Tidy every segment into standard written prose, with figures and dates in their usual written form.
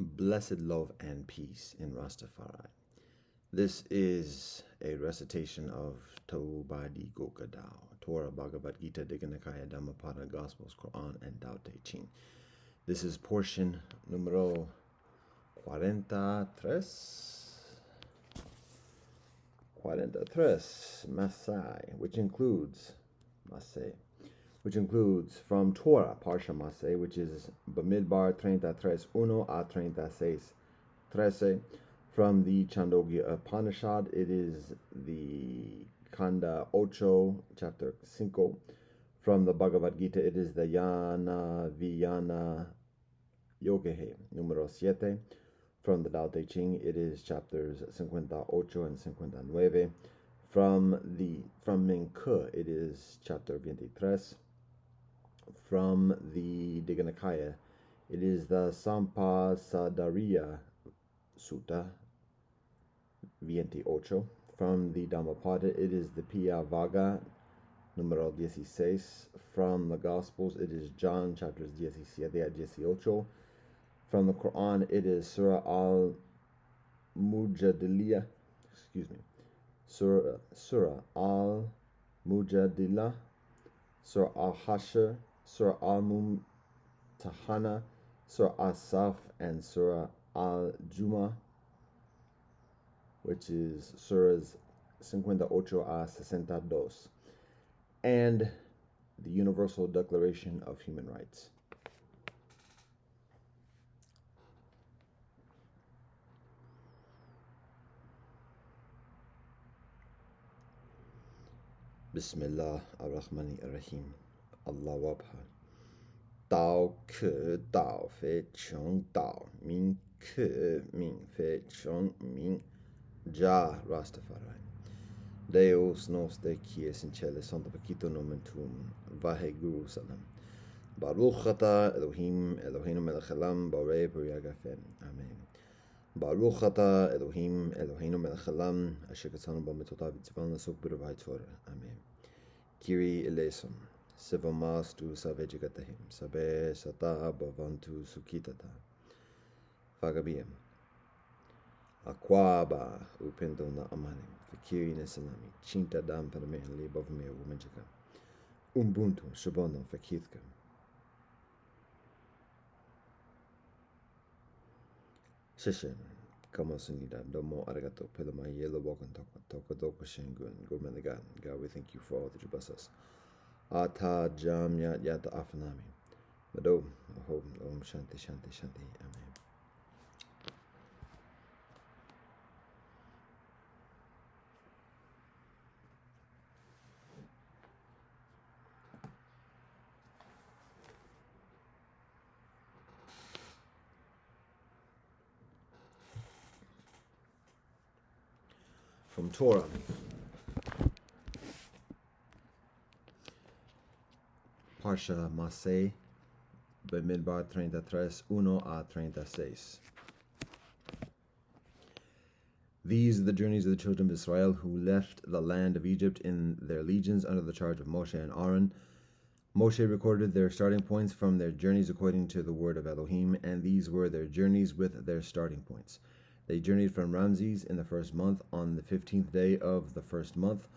Blessed love and peace in Rastafari. This is a recitation of Taubadi Gokadao, Torah, Bhagavad Gita, Diganakaya, Dhammapada, Gospels, Quran, and Tao Te Ching. This is portion numero 43. 43, Masei, which includes from Torah, Parsha Masei, which is Bamidbar 33, 1 a 36, 13. From the Chandogya Upanishad, it is the Kanda Ocho, chapter 5. From the Bhagavad Gita, it is the Yana Vijnana Yogehe, numero 7. From the Tao Te Ching, it is chapters 58 and 59. From Minke, it is chapter 23. From the Diganakaya, it is the Sampasadariya Sutta 28. From the Dhammapada, it is the Pia Vaga, numero 16. From the Gospels, it is John, chapters 17 a 18. From the Quran, it is Surah Al-Mujadiliya, Surah Al-Mujadila, Surah Al-Hashr, Surah Al-Mumtahana, Surah Al-Saf, and Surah Al-Jumu'ah, which is Surahs 58 a 62, and the Universal Declaration of Human Rights. Bismillah ar-Rahman ar-Rahim. Allah Akbar. Dao ke dao fe chong dao, min ke min fe chong min. Ja Rastafari. Deus nos de quies in cele santo vaquito nomen tuum, vahe guru salam. Baruch ata Elohim, Eloheinu melech haolam, borei b'riagafen. Amen. Baruch ata Elohim, Eloheinu melech haolam, asher katzanu b'mitotav v'tzivan l'suk b'revai Torah. Amen. Kiri eleison, sevomastu savejigatahim, sabe sata bhavantu sukitata. Fagabiyam. Akwaba upendo na amani, fikiri na salami, chinta dam para me libov me wumajika. Ubuntu shabono fakithka. Shishin, kamo sunida, domo arigato, pelama yellow walk and toka doko shingun, gomeligan. God, we thank you for all that you bless us. Ata jam yat yata afanami. Mado, om shanti shanti shanti. Amen. From Torah, Parsha Masei, Bamidbar 33, 1 a 36. These are the journeys of the children of Israel who left the land of Egypt in their legions under the charge of Moshe and Aaron. Moshe recorded their starting points from their journeys according to the word of Elohim, and these were their journeys with their starting points. They journeyed from Ramses in the first month, on the 15th day of the first month.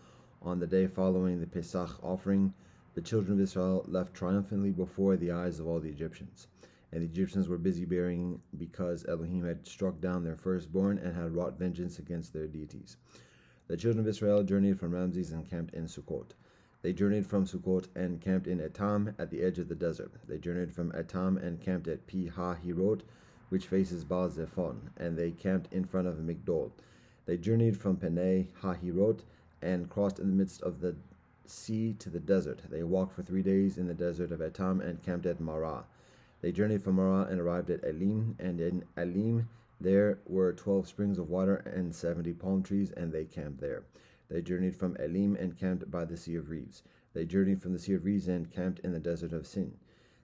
On the day following the Pesach offering, the children of Israel left triumphantly before the eyes of all the Egyptians. And the Egyptians were busy bearing because Elohim had struck down their firstborn and had wrought vengeance against their deities. The children of Israel journeyed from Ramses and camped in Sukkot. They journeyed from Sukkot and camped in Etam at the edge of the desert. They journeyed from Etam and camped at Pi-Hahirot, which faces Baal Zephon, and they camped in front of Migdol. They journeyed from Penei Hahirot and crossed in the midst of the sea to the desert. They walked for 3 days in the desert of Etam and camped at Marah. They journeyed from Marah and arrived at Elim, and in Elim there were 12 springs of water and 70 palm trees, and they camped there. They journeyed from Elim and camped by the Sea of Reeds. They journeyed from the Sea of Reeds and camped in the desert of Sin.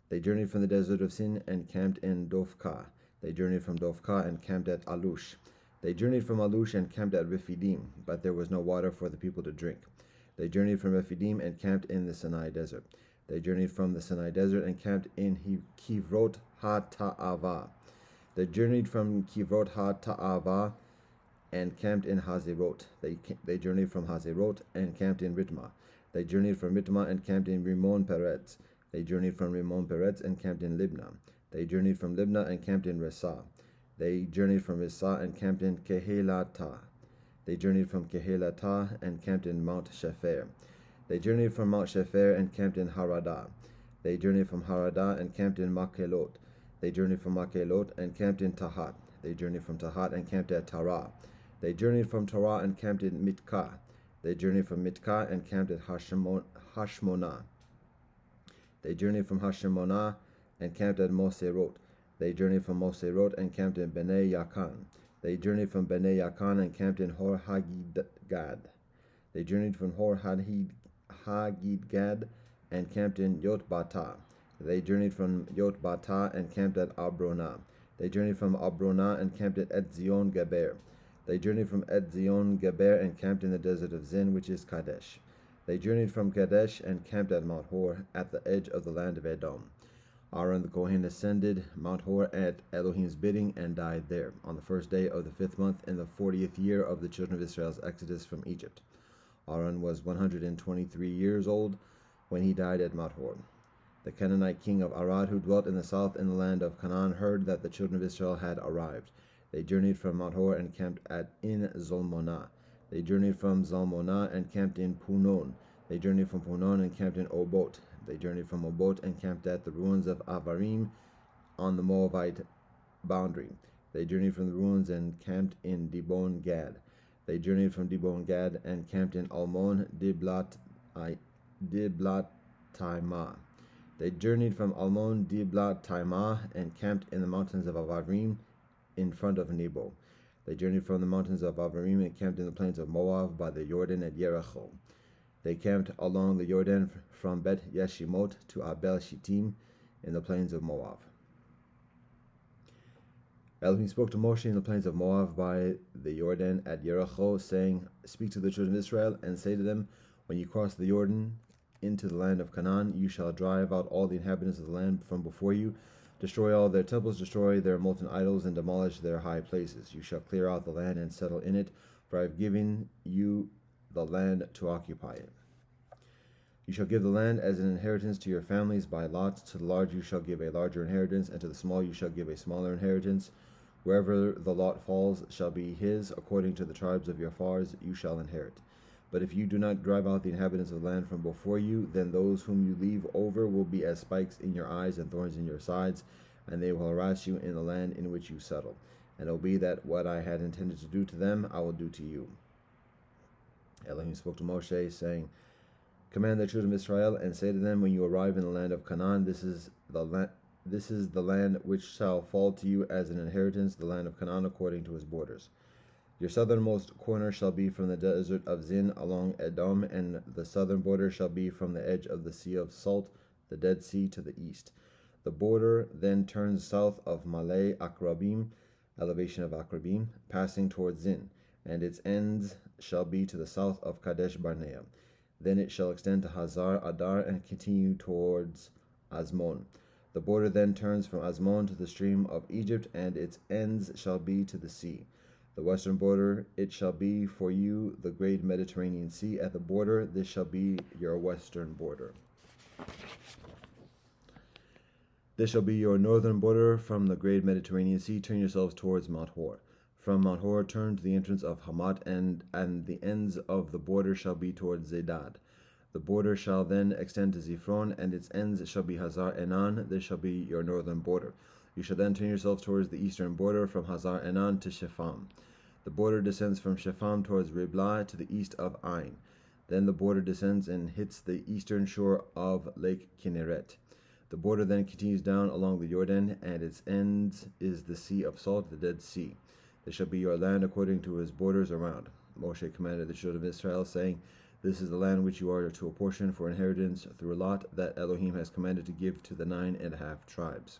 They journeyed from the desert of Sin and camped in Dofka. They journeyed from Dofka and camped at Alush. They journeyed from Alush and camped at Rephidim, but there was no water for the people to drink. They journeyed from Rephidim and camped in the Sinai desert. They journeyed from the Sinai desert and camped in Kivrot HaTa'ava. They journeyed from Kivrot ha-Ta'ava and camped in Hazerot. They journeyed from Hazerot and camped in Ritma. They journeyed from Ritma and camped in Rimon Peretz. They journeyed from Rimon Peretz and camped in Libna. They journeyed from Libna and camped in Rissa. They journeyed from Rissa and camped in Kehelata. They journeyed from Kehelata and camped in Mount Shefer. They journeyed from Mount Shefer and camped in Harada. They journeyed from Harada and camped in Makelot. They journeyed from Makelot and camped in Tahat. They journeyed from Tahat and camped at Tarah. They journeyed from Tarah and camped in Mitka. They journeyed from Mitka and camped at Hashmonah. They journeyed from Hashmonah and camped at Moserot. They journeyed from Moserot and camped in Bnei Yakan. They journeyed from Bnei Yakan and camped in Hor Haggidgad. They journeyed from Hor Haggidgad and camped in Yotbata. They journeyed from Yotbata and camped at Abrona. They journeyed from Abrona and camped at Etzion Geber. They journeyed from Etzion Geber and camped in the desert of Zin, which is Kadesh. They journeyed from Kadesh and camped at Mount Hor, at the edge of the land of Edom. Aaron the Kohen ascended Mount Hor at Elohim's bidding and died there, on the first day of the 5th month in the 40th year of the children of Israel's exodus from Egypt. Aaron was 123 years old when he died at Mount Hor. The Canaanite king of Arad, who dwelt in the south in the land of Canaan, heard that the children of Israel had arrived. They journeyed from Mount Hor and camped in Zalmonah. They journeyed from Zalmonah and camped in Punon. They journeyed from Punon and camped in Obot. They journeyed from Obot and camped at the ruins of Avarim on the Moabite boundary. They journeyed from the ruins and camped in Dibon Gad. They journeyed from Dibon Gad and camped in Almon Diblat Taimah. They journeyed from Almon Diblat Taimah and camped in the mountains of Avarim in front of Nebo. They journeyed from the mountains of Avarim and camped in the plains of Moab by the Jordan at Jericho. They camped along the Jordan from Bet Yeshimot to Abel Shittim in the plains of Moab. Elohim spoke to Moshe in the plains of Moab by the Jordan at Jericho, saying, "Speak to the children of Israel and say to them, when you cross the Jordan into the land of Canaan, you shall drive out all the inhabitants of the land from before you. Destroy all their temples, destroy their molten idols, and demolish their high places. You shall clear out the land and settle in it, for I have given you the land to occupy it. You shall give the land as an inheritance to your families by lots. To the large you shall give a larger inheritance, and to the small you shall give a smaller inheritance. Wherever the lot falls shall be his, according to the tribes of your fathers you shall inherit. But if you do not drive out the inhabitants of the land from before you, then those whom you leave over will be as spikes in your eyes and thorns in your sides, and they will harass you in the land in which you settle. And it will be that what I had intended to do to them, I will do to you." Elohim spoke to Moshe, saying, "Command the children of Israel, and say to them, when you arrive in the land of Canaan, this is the land which shall fall to you as an inheritance, the land of Canaan according to his borders. Your southernmost corner shall be from the desert of Zin along Edom, and the southern border shall be from the edge of the Sea of Salt, the Dead Sea, to the east. The border then turns south of Malay Akrabim, elevation of Akrabim, passing towards Zin, and its ends shall be to the south of Kadesh Barnea. Then it shall extend to Hazar Adar and continue towards Azmon. The border then turns from Azmon to the stream of Egypt, and its ends shall be to the sea. The western border, it shall be for you the great Mediterranean Sea. At the border, this shall be your western border. This shall be your northern border from the great Mediterranean Sea. Turn yourselves towards Mount Hor. From Mount Hor, turn to the entrance of Hamat, and the ends of the border shall be towards Zedad. The border shall then extend to Ziphron, and its ends shall be Hazar Enan. This shall be your northern border. You shall then turn yourselves towards the eastern border from Hazar Enan to Shepham. The border descends from Shepham towards Riblah to the east of Ain. Then the border descends and hits the eastern shore of Lake Kinneret. The border then continues down along the Jordan, and its ends is the Sea of Salt, the Dead Sea. This shall be your land according to his borders around. Moshe commanded the children of Israel, saying, "This is the land which you are to apportion for inheritance through a lot that Elohim has commanded to give to the 9.5 tribes.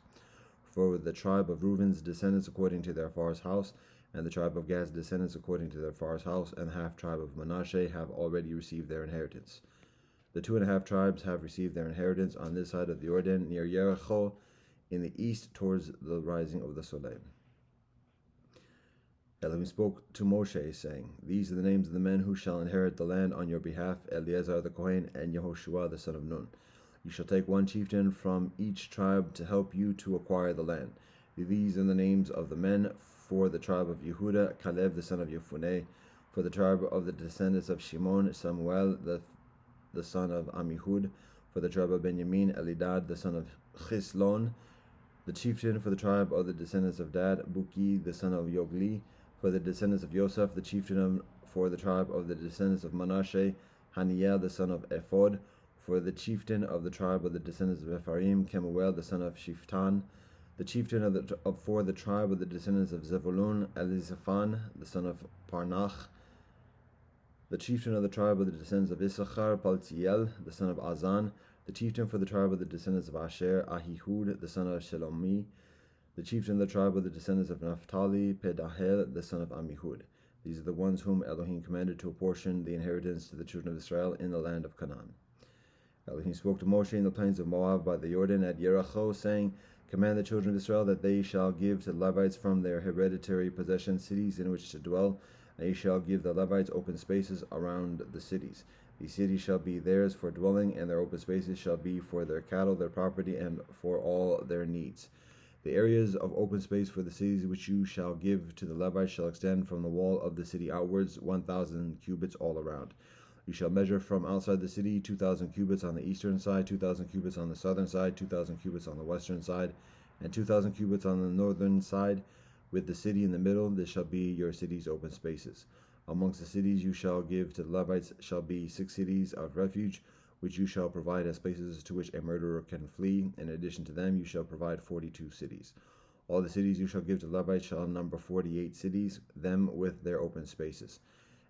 For the tribe of Reuben's descendants according to their father's house, and the tribe of Gad's descendants according to their father's house, and the half tribe of Manasseh have already received their inheritance. The 2.5 tribes have received their inheritance on this side of the Jordan, near Jericho, in the east towards the rising of the Soleil." Elohim spoke to Moshe, saying, These are the names of the men who shall inherit the land on your behalf, Eleazar the Kohen and Yehoshua the son of Nun. You shall take one chieftain from each tribe to help you to acquire the land. These are the names of the men for the tribe of Yehuda, Caleb the son of Yefuneh; for the tribe of the descendants of Shimon, Samuel the son of Amihud; for the tribe of Benjamin, Elidad the son of Chislon; the chieftain for the tribe of the descendants of Dad, Buki the son of Yogli; for the descendants of Yosef, the chieftain for the tribe of the descendants of Manasseh, Haniel the son of Ephod; for the chieftain of the tribe of the descendants of Ephraim, Kemuel the son of Shiftan; the chieftain for the tribe of the descendants of Zebulun, Elizaphan the son of Parnach; the chieftain of the tribe of the descendants of Issachar, Paltiel the son of Azan; the chieftain for the tribe of the descendants of Asher, Ahihud the son of Shelomi; the chieftain of the tribe of the descendants of Naphtali, Pedahel the son of Amihud. These are the ones whom Elohim commanded to apportion the inheritance to the children of Israel in the land of Canaan. Elohim spoke to Moshe in the plains of Moab by the Jordan at Yericho, saying, Command the children of Israel that they shall give to the Levites from their hereditary possession cities in which to dwell, and ye shall give the Levites open spaces around the cities. These cities shall be theirs for dwelling, and their open spaces shall be for their cattle, their property, and for all their needs. The areas of open space for the cities which you shall give to the Levites shall extend from the wall of the city outwards 1,000 cubits all around. You shall measure from outside the city 2,000 cubits on the eastern side, 2,000 cubits on the southern side, 2,000 cubits on the western side, and 2,000 cubits on the northern side, with the city in the middle. This shall be your city's open spaces. Amongst the cities you shall give to the Levites shall be 6 cities of refuge, which you shall provide as places to which a murderer can flee. In addition to them you shall provide 42 cities. All the cities you shall give to Levites shall number 48 cities, them with their open spaces.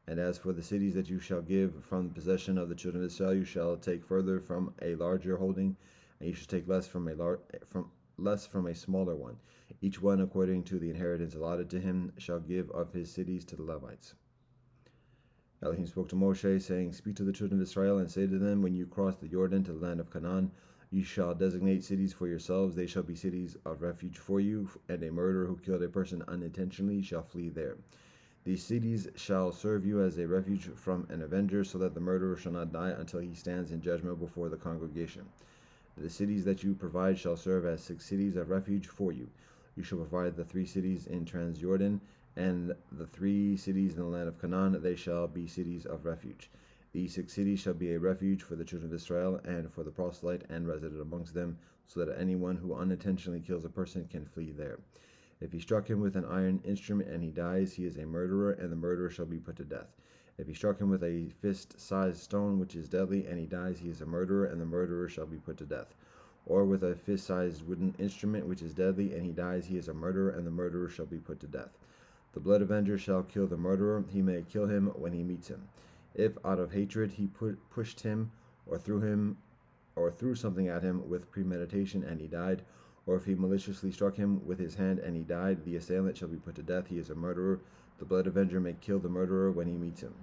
And as for the cities that you shall give from the possession of the children of Israel, you shall take further from a larger holding, and you shall take less from a smaller one. Each one according to the inheritance allotted to him shall give of his cities to the Levites. Elohim spoke to Moshe, saying, Speak to the children of Israel, and say to them, When you cross the Jordan to the land of Canaan, you shall designate cities for yourselves. They shall be cities of refuge for you, and a murderer who killed a person unintentionally shall flee there. These cities shall serve you as a refuge from an avenger, so that the murderer shall not die until he stands in judgment before the congregation. The cities that you provide shall serve as 6 cities of refuge for you. You shall provide the 3 cities in Transjordan, and the 3 cities in the land of Canaan. They shall be cities of refuge. These 6 cities shall be a refuge for the children of Israel, and for the proselyte and resident amongst them, so that anyone who unintentionally kills a person can flee there. If he struck him with an iron instrument and he dies, he is a murderer, and the murderer shall be put to death. If he struck him with a fist-sized stone which is deadly, and he dies, he is a murderer, and the murderer shall be put to death. Or with a fist-sized wooden instrument which is deadly, and he dies, he is a murderer, and the murderer shall be put to death. The blood avenger shall kill the murderer. He may kill him when he meets him. If out of hatred he pushed him, or threw something at him with premeditation, and he died, or if he maliciously struck him with his hand and he died, the assailant shall be put to death. He is a murderer. The blood avenger may kill the murderer when he meets him.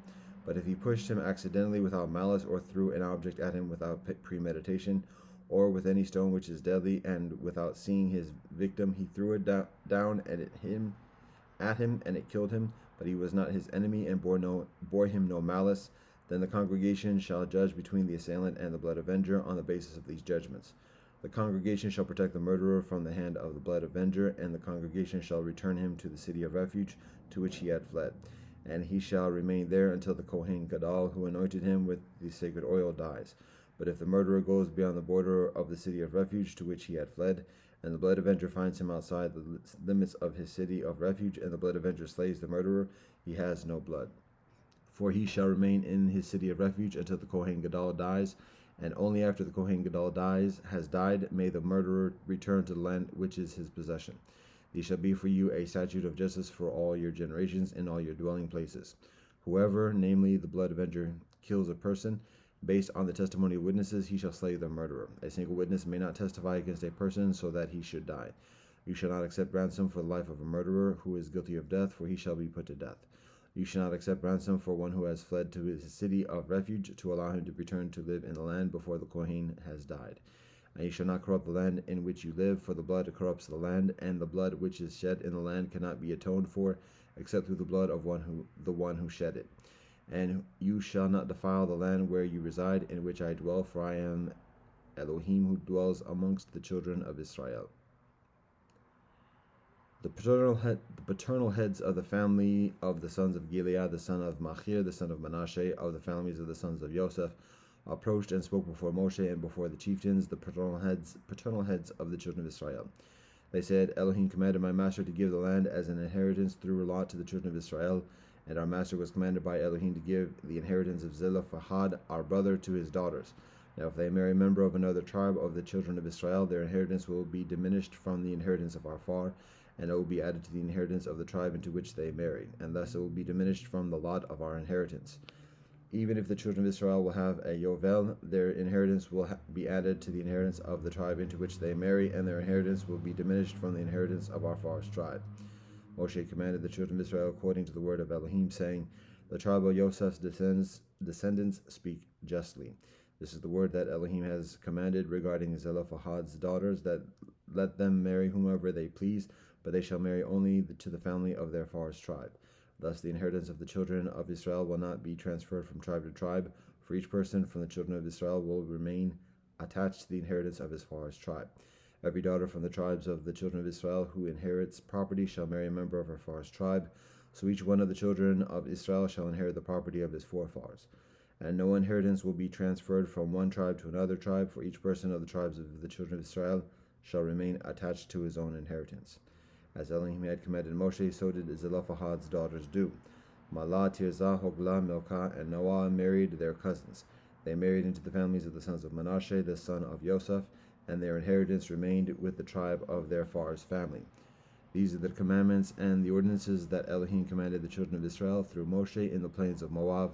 But if he pushed him accidentally without malice, or threw an object at him without premeditation, or with any stone which is deadly, and without seeing his victim, he threw it down at him, and it killed him, but he was not his enemy, and bore him no malice, then the congregation shall judge between the assailant and the blood avenger on the basis of these judgments. The congregation shall protect the murderer from the hand of the blood avenger, and the congregation shall return him to the city of refuge to which he had fled, and he shall remain there until the Kohen Gadol, who anointed him with the sacred oil, dies. But if the murderer goes beyond the border of the city of refuge to which he had fled, and the blood avenger finds him outside the limits of his city of refuge, and the blood avenger slays the murderer, he has no blood. For he shall remain in his city of refuge until the Kohen Gadol dies, and only after the Kohen Gadol has died may the murderer return to the land which is his possession. These shall be for you a statute of justice for all your generations in all your dwelling places. Whoever, namely the blood avenger, kills a person, based on the testimony of witnesses, he shall slay the murderer. A single witness may not testify against a person so that he should die. You shall not accept ransom for the life of a murderer who is guilty of death, for he shall be put to death. You shall not accept ransom for one who has fled to his city of refuge, to allow him to return to live in the land before the Kohen has died. And you shall not corrupt the land in which you live, for the blood corrupts the land, and the blood which is shed in the land cannot be atoned for, except through the blood of the one who shed it. And you shall not defile the land where you reside, in which I dwell, for I am Elohim who dwells amongst the children of Israel. The paternal heads of the family of the sons of Gilead, the son of Machir, the son of Manasseh, of the families of the sons of Joseph, approached and spoke before Moshe and before the chieftains, the paternal heads of the children of Israel. They said, Elohim commanded my master to give the land as an inheritance through a lot to the children of Israel, and our master was commanded by Elohim to give the inheritance of Zelophehad, our brother, to his daughters. Now if they marry a member of another tribe of the children of Israel, their inheritance will be diminished from the inheritance of our far, and it will be added to the inheritance of the tribe into which they marry, and thus it will be diminished from the lot of our inheritance. Even if the children of Israel will have a Yovel, their inheritance will be added to the inheritance of the tribe into which they marry, and their inheritance will be diminished from the inheritance of our far's tribe. Moshe commanded the children of Israel according to the word of Elohim, saying, the tribe of Joseph's descendants speak justly. This is the word that Elohim has commanded regarding Zelophehad's daughters, that let them marry whomever they please, but they shall marry only to the family of their far's tribe. Thus the inheritance of the children of Israel will not be transferred from tribe to tribe, for each person from the children of Israel will remain attached to the inheritance of his far's tribe. Every daughter from the tribes of the children of Israel who inherits property shall marry a member of her far's tribe, so each one of the children of Israel shall inherit the property of his forefathers. And no inheritance will be transferred from one tribe to another tribe, for each person of the tribes of the children of Israel shall remain attached to his own inheritance. As Elohim had commanded Moshe, so did Zelophehad's daughters do. Mahlah, Tirzah, Hoglah, Milcah, and Noah married their cousins. They married into the families of the sons of Manasseh, the son of Joseph, and their inheritance remained with the tribe of their far's family. These are the commandments and the ordinances that Elohim commanded the children of Israel through Moshe in the plains of Moab,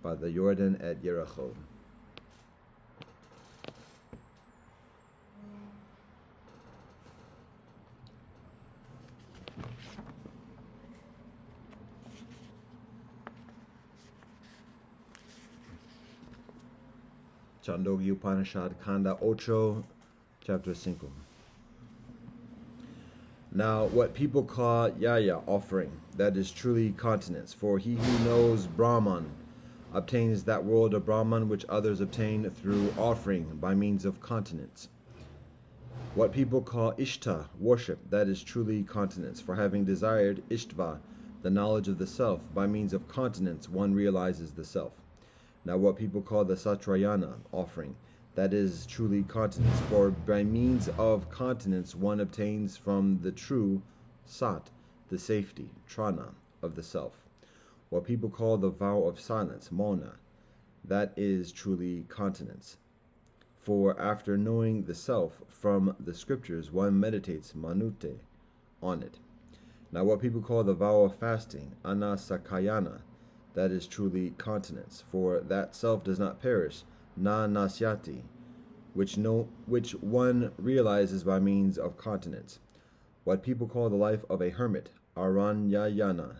by the Jordan at Jericho. Chandogya Upanishad, Kanda 8, Chapter 5. Now, what people call Yaya, offering, that is truly continence, for he who knows Brahman obtains that world of Brahman which others obtain through offering by means of continence. What people call Ishta, worship, that is truly continence, for having desired Ishtva, the knowledge of the self, by means of continence one realizes the self. Now what people call the Satrayana, offering, that is truly continence, for by means of continence one obtains from the true Sat, the safety, Trana, of the self. What people call the vow of silence, Mona, that is truly continence. For after knowing the self from the scriptures, one meditates manute on it. Now what people call the vow of fasting, Anasakayana, that is truly continence. For that self does not perish, na nasyati, which one realizes by means of continence. What people call the life of a hermit, Aranyayana,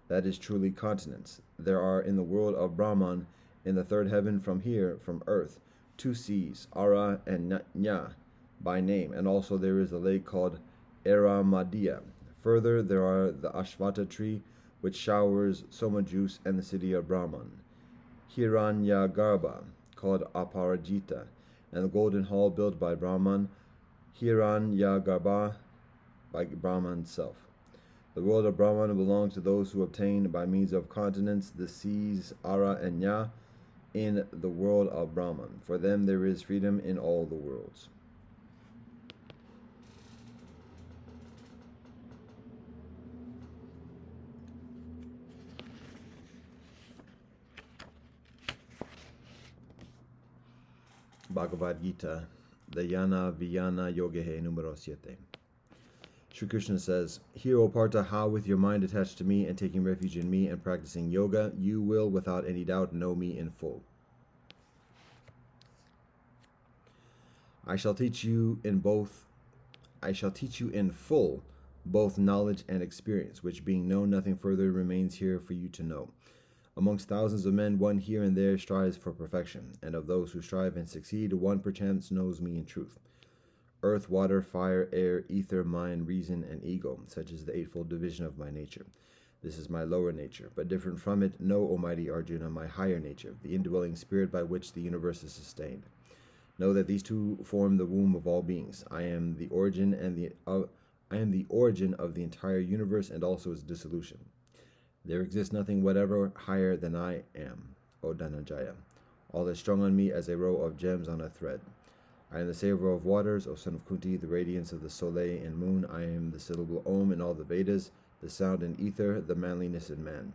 that is truly continence. There are in the world of Brahman, in the third heaven from here, from earth, 2 seas, Ara and Nya, by name, and also there is a lake called Eramadya. Further, there are the Ashvata tree, which showers soma juice, and the city of Brahman, Hiranyagarbha, called Aparajita, and the golden hall built by Brahman, Hiranyagarbha, by Brahman's self. The world of Brahman belongs to those who obtain by means of continence the seas Ara and Nya in the world of Brahman. For them there is freedom in all the worlds. Bhagavad Gita, the Yana Vijnana Yogehe numero 7. Sri Krishna says, hear, O Partha, how with your mind attached to me and taking refuge in me and practicing yoga, you will without any doubt know me in full. I shall teach you in full both knowledge and experience, which being known, nothing further remains here for you to know. Amongst thousands of men, one here and there strives for perfection, and of those who strive and succeed, one perchance knows me in truth. Earth, water, fire, air, ether, mind, reason, and ego, such is the eightfold division of my nature. This is my lower nature, but different from it, know, O mighty Arjuna, my higher nature, the indwelling spirit by which the universe is sustained. Know that these two form the womb of all beings. I am the origin of the entire universe and also its dissolution. There exists nothing whatever higher than I am, O Dhananjaya. All is strung on me as a row of gems on a thread. I am the savor of waters, O son of Kunti, the radiance of the soleil and moon. I am the syllable Om in all the Vedas, the sound in ether, the manliness in man.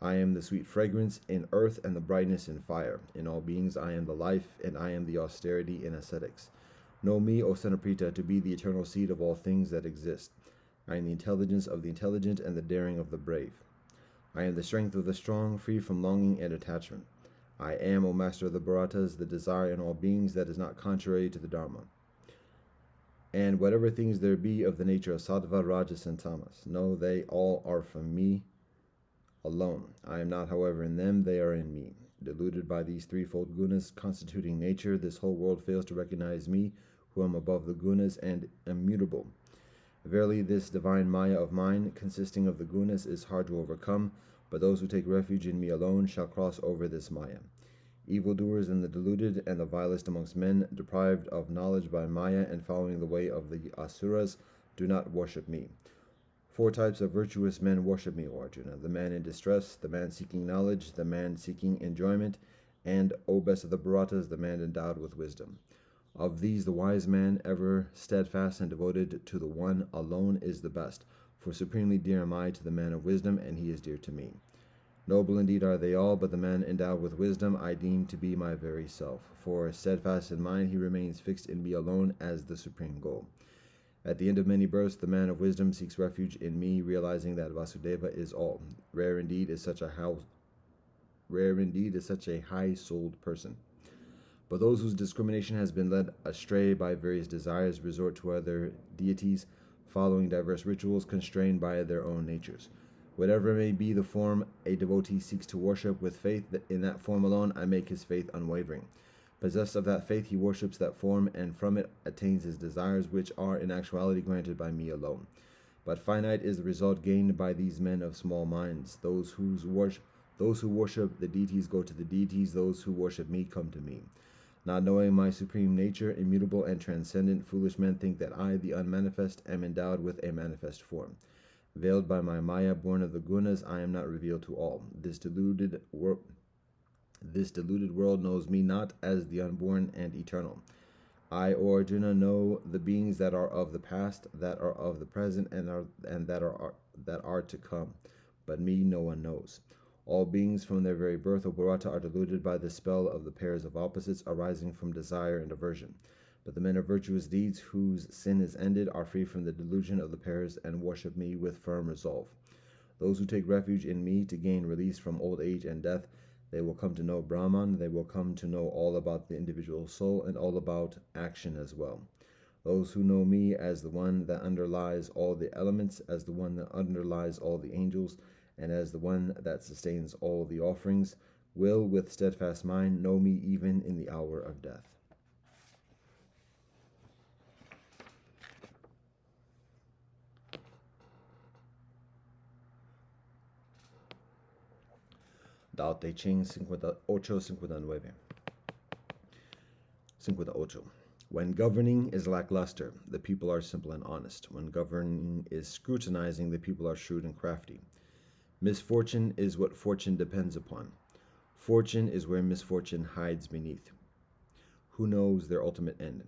I am the sweet fragrance in earth and the brightness in fire. In all beings I am the life, and I am the austerity in ascetics. Know me, O son of Prita, to be the eternal seed of all things that exist. I am the intelligence of the intelligent and the daring of the brave. I am the strength of the strong, free from longing and attachment. I am, O master of the Bharatas, the desire in all beings that is not contrary to the Dharma. And whatever things there be of the nature of Sattva, Rajas, and Tamas, know they all are from me alone. I am not, however, in them, they are in me. Deluded by these threefold gunas constituting nature, this whole world fails to recognize me, who am above the gunas and immutable. Verily, this divine Maya of mine, consisting of the gunas, is hard to overcome, but those who take refuge in me alone shall cross over this Maya. Evildoers and the deluded and the vilest amongst men, deprived of knowledge by Maya and following the way of the Asuras, do not worship me. 4 types of virtuous men worship me, O Arjuna: the man in distress, the man seeking knowledge, the man seeking enjoyment, and, O best of the Bharatas, the man endowed with wisdom. Of these the wise man, ever steadfast and devoted to the one alone, is the best, for supremely dear am I to the man of wisdom, and he is dear to me. Noble indeed are they all, but the man endowed with wisdom I deem to be my very self, for steadfast in mind he remains fixed in me alone as the supreme goal. At the end of many births, the man of wisdom seeks refuge in me, realizing that Vasudeva is all. Rare indeed is such a high-souled person. But those whose discrimination has been led astray by various desires resort to other deities, following diverse rituals constrained by their own natures. Whatever may be the form a devotee seeks to worship with faith, in that form alone I make his faith unwavering. Possessed of that faith, he worships that form, and from it attains his desires, which are in actuality granted by me alone. But finite is the result gained by these men of small minds. Those who worship the deities go to the deities, those who worship me come to me. Not knowing my supreme nature, immutable and transcendent, foolish men think that I, the unmanifest, am endowed with a manifest form. Veiled by my Maya, born of the gunas, I am not revealed to all. This deluded world knows me not as the unborn and eternal. I, O Arjuna, know the beings that are of the past, that are of the present, and that are to come, but me no one knows. All beings from their very birth, O Bharata, are deluded by the spell of the pairs of opposites arising from desire and aversion. But the men of virtuous deeds, whose sin is ended, are free from the delusion of the pairs and worship me with firm resolve. Those who take refuge in me to gain release from old age and death, they will come to know Brahman, they will come to know all about the individual soul and all about action as well. Those who know me as the one that underlies all the elements, as the one that underlies all the angels, and as the one that sustains all the offerings, will with steadfast mind know me even in the hour of death. Tao Te Ching 58:59. 58. When governing is lackluster, the people are simple and honest. When governing is scrutinizing, the people are shrewd and crafty. Misfortune is what fortune depends upon. Fortune is where misfortune hides beneath. Who knows their ultimate end?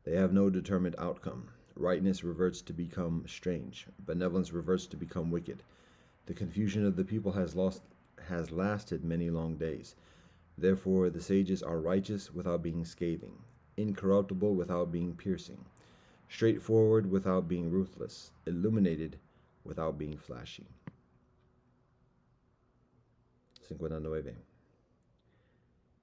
They have no determined outcome. Rightness reverts to become strange. Benevolence reverts to become wicked. The confusion of the people has lasted many long days. Therefore the sages are righteous without being scathing, incorruptible without being piercing, straightforward without being ruthless, illuminated without being flashy. 59.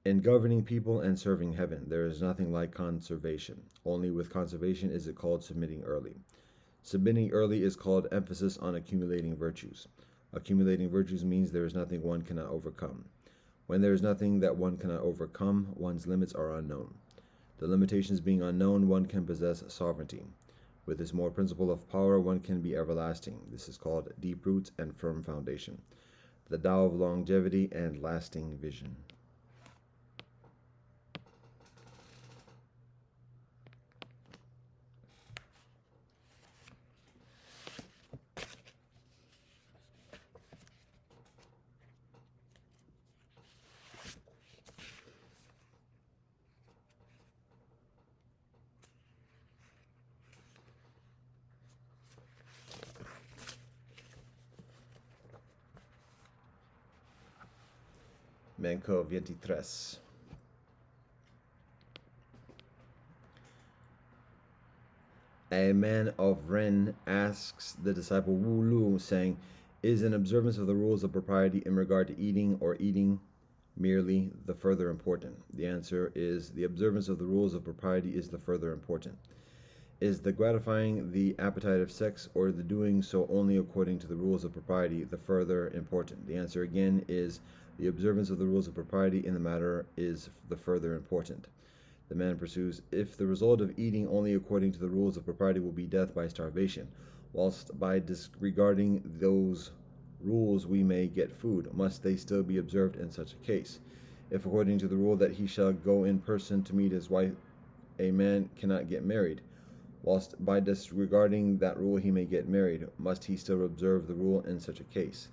In governing people and serving heaven, there is nothing like conservation. Only with conservation is it called submitting early. Submitting early is called emphasis on accumulating virtues. Accumulating virtues means there is nothing one cannot overcome. When there is nothing that one cannot overcome, one's limits are unknown. The limitations being unknown, one can possess sovereignty. With this more principle of power, one can be everlasting. This is called deep roots and firm foundation. The Tao of longevity and lasting vision. Manco 23. A man of Ren asks the disciple Wu Lu, saying, "Is an observance of the rules of propriety in regard to eating or eating merely the further important?" The answer is, the observance of the rules of propriety is the further important. Is the gratifying the appetite of sex, or the doing so only according to the rules of propriety, the further important? The answer again is, the observance of the rules of propriety in the matter is the further important. The man pursues, if the result of eating only according to the rules of propriety will be death by starvation, whilst by disregarding those rules we may get food, must they still be observed in such a case? If according to the rule that he shall go in person to meet his wife, a man cannot get married, whilst by disregarding that rule he may get married, must he still observe the rule in such a case?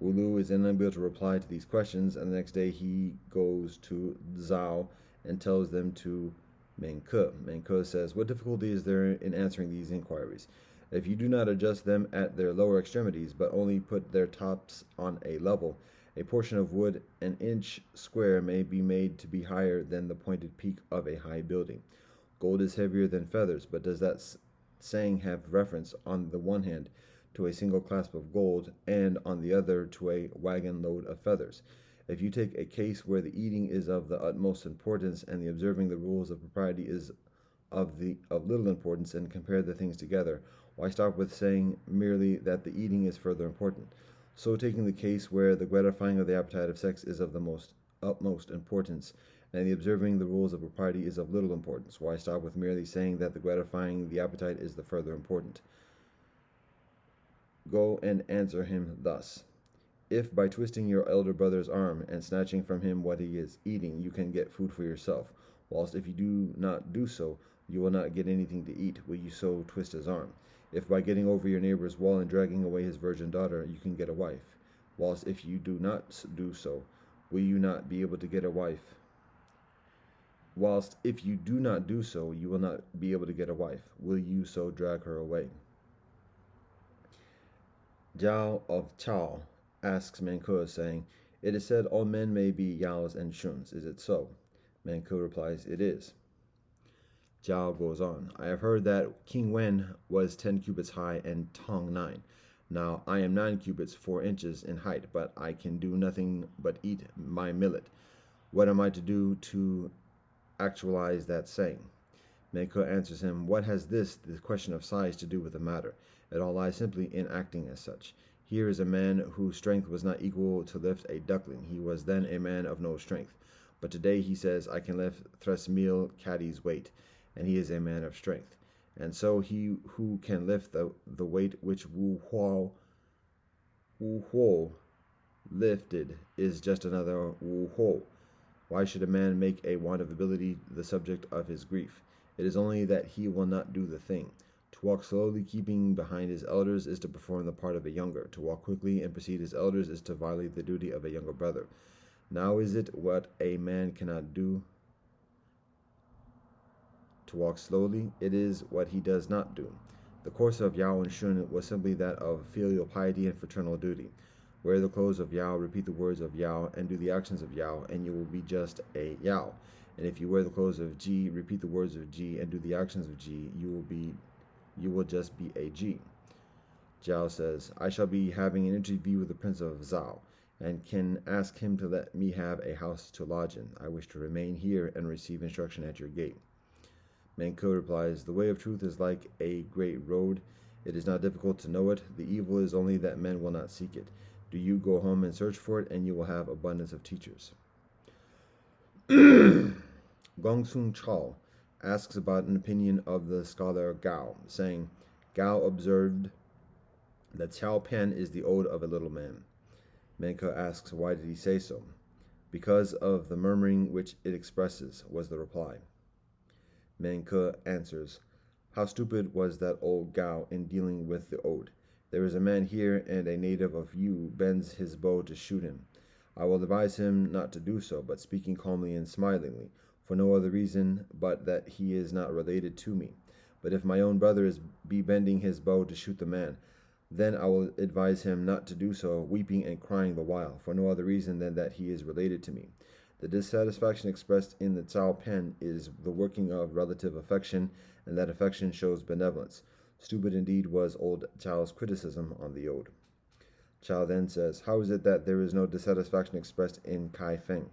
Wu Lu is unable to reply to these questions, and the next day he goes to Zhao and tells them to Mengke. Mengke says, "What difficulty is there in answering these inquiries? If you do not adjust them at their lower extremities, but only put their tops on a level, a portion of wood an inch square may be made to be higher than the pointed peak of a high building. Gold is heavier than feathers, but does that saying have reference, on the one hand, to a single clasp of gold, and on the other to a wagon load of feathers? If you take a case where the eating is of the utmost importance and the observing the rules of propriety is of little importance, and compare the things together, why stop with saying merely that the eating is further important? So taking the case where the gratifying of the appetite of sex is of the utmost importance, and the observing the rules of propriety is of little importance, why stop with merely saying that the gratifying the appetite is the further important? Go and answer him thus. If by twisting your elder brother's arm and snatching from him what he is eating, you can get food for yourself, whilst if you do not do so, you will not get anything to eat, will you so twist his arm? If by getting over your neighbor's wall and dragging away his virgin daughter, you can get a wife, whilst if you do not do so, will you not be able to get a wife? Whilst if you do not do so, you will not be able to get a wife, will you so drag her away? Jiao of Chao asks Manku, saying, "It is said all men may be Yaos and Shuns. Is it so?" Manku replies, "It is." Jiao goes on, "I have heard that King Wen was 10 cubits high and Tong 9. Now I am 9 cubits 4 inches in height, but I can do nothing but eat my millet. What am I to do to actualize that saying?" Manku answers him, "What has the question of size, to do with the matter? It all lies simply in acting as such. Here is a man whose strength was not equal to lift a duckling. He was then a man of no strength. But today he says, I can lift Thresmeal Caddy's weight, and he is a man of strength. And so he who can lift the weight which Wu Huo lifted is just another Wu Huo. Why should a man make a want of ability the subject of his grief? It is only that he will not do the thing. To walk slowly, keeping behind his elders, is to perform the part of a younger. To walk quickly and precede his elders is to violate the duty of a younger brother. Now is it what a man cannot do to walk slowly? It is what he does not do. The course of Yao and Shun was simply that of filial piety and fraternal duty. Wear the clothes of Yao, repeat the words of Yao, and do the actions of Yao, and you will be just a Yao. And if you wear the clothes of Ji, repeat the words of Ji, and do the actions of Ji, you will just be a Ji. Jiao says, I shall be having an interview with the Prince of Zhao, and can ask him to let me have a house to lodge in. I wish to remain here and receive instruction at your gate. Manku replies, the way of truth is like a great road, It is not difficult to know it. The evil is only that men will not seek it. Do you go home and search for it, and you will have abundance of teachers. Gongsun Chao asks about an opinion of the scholar Gao, saying, Gao observed that Qiao Pen is the ode of a little man. Menke asks, why did he say so? Because of the murmuring which it expresses, was the reply. Menke answers, how stupid was that old Gao in dealing with the ode. There is a man here, and a native of Yu bends his bow to shoot him. I will advise him not to do so, but speaking calmly and smilingly, for no other reason but that he is not related to me. But if my own brother be bending his bow to shoot the man, then I will advise him not to do so, weeping and crying the while, for no other reason than that he is related to me. The dissatisfaction expressed in the Cao Pen is the working of relative affection, and that affection shows benevolence. Stupid indeed was old Chao's criticism on the ode. Chao then says, how is it that there is no dissatisfaction expressed in Kai Feng?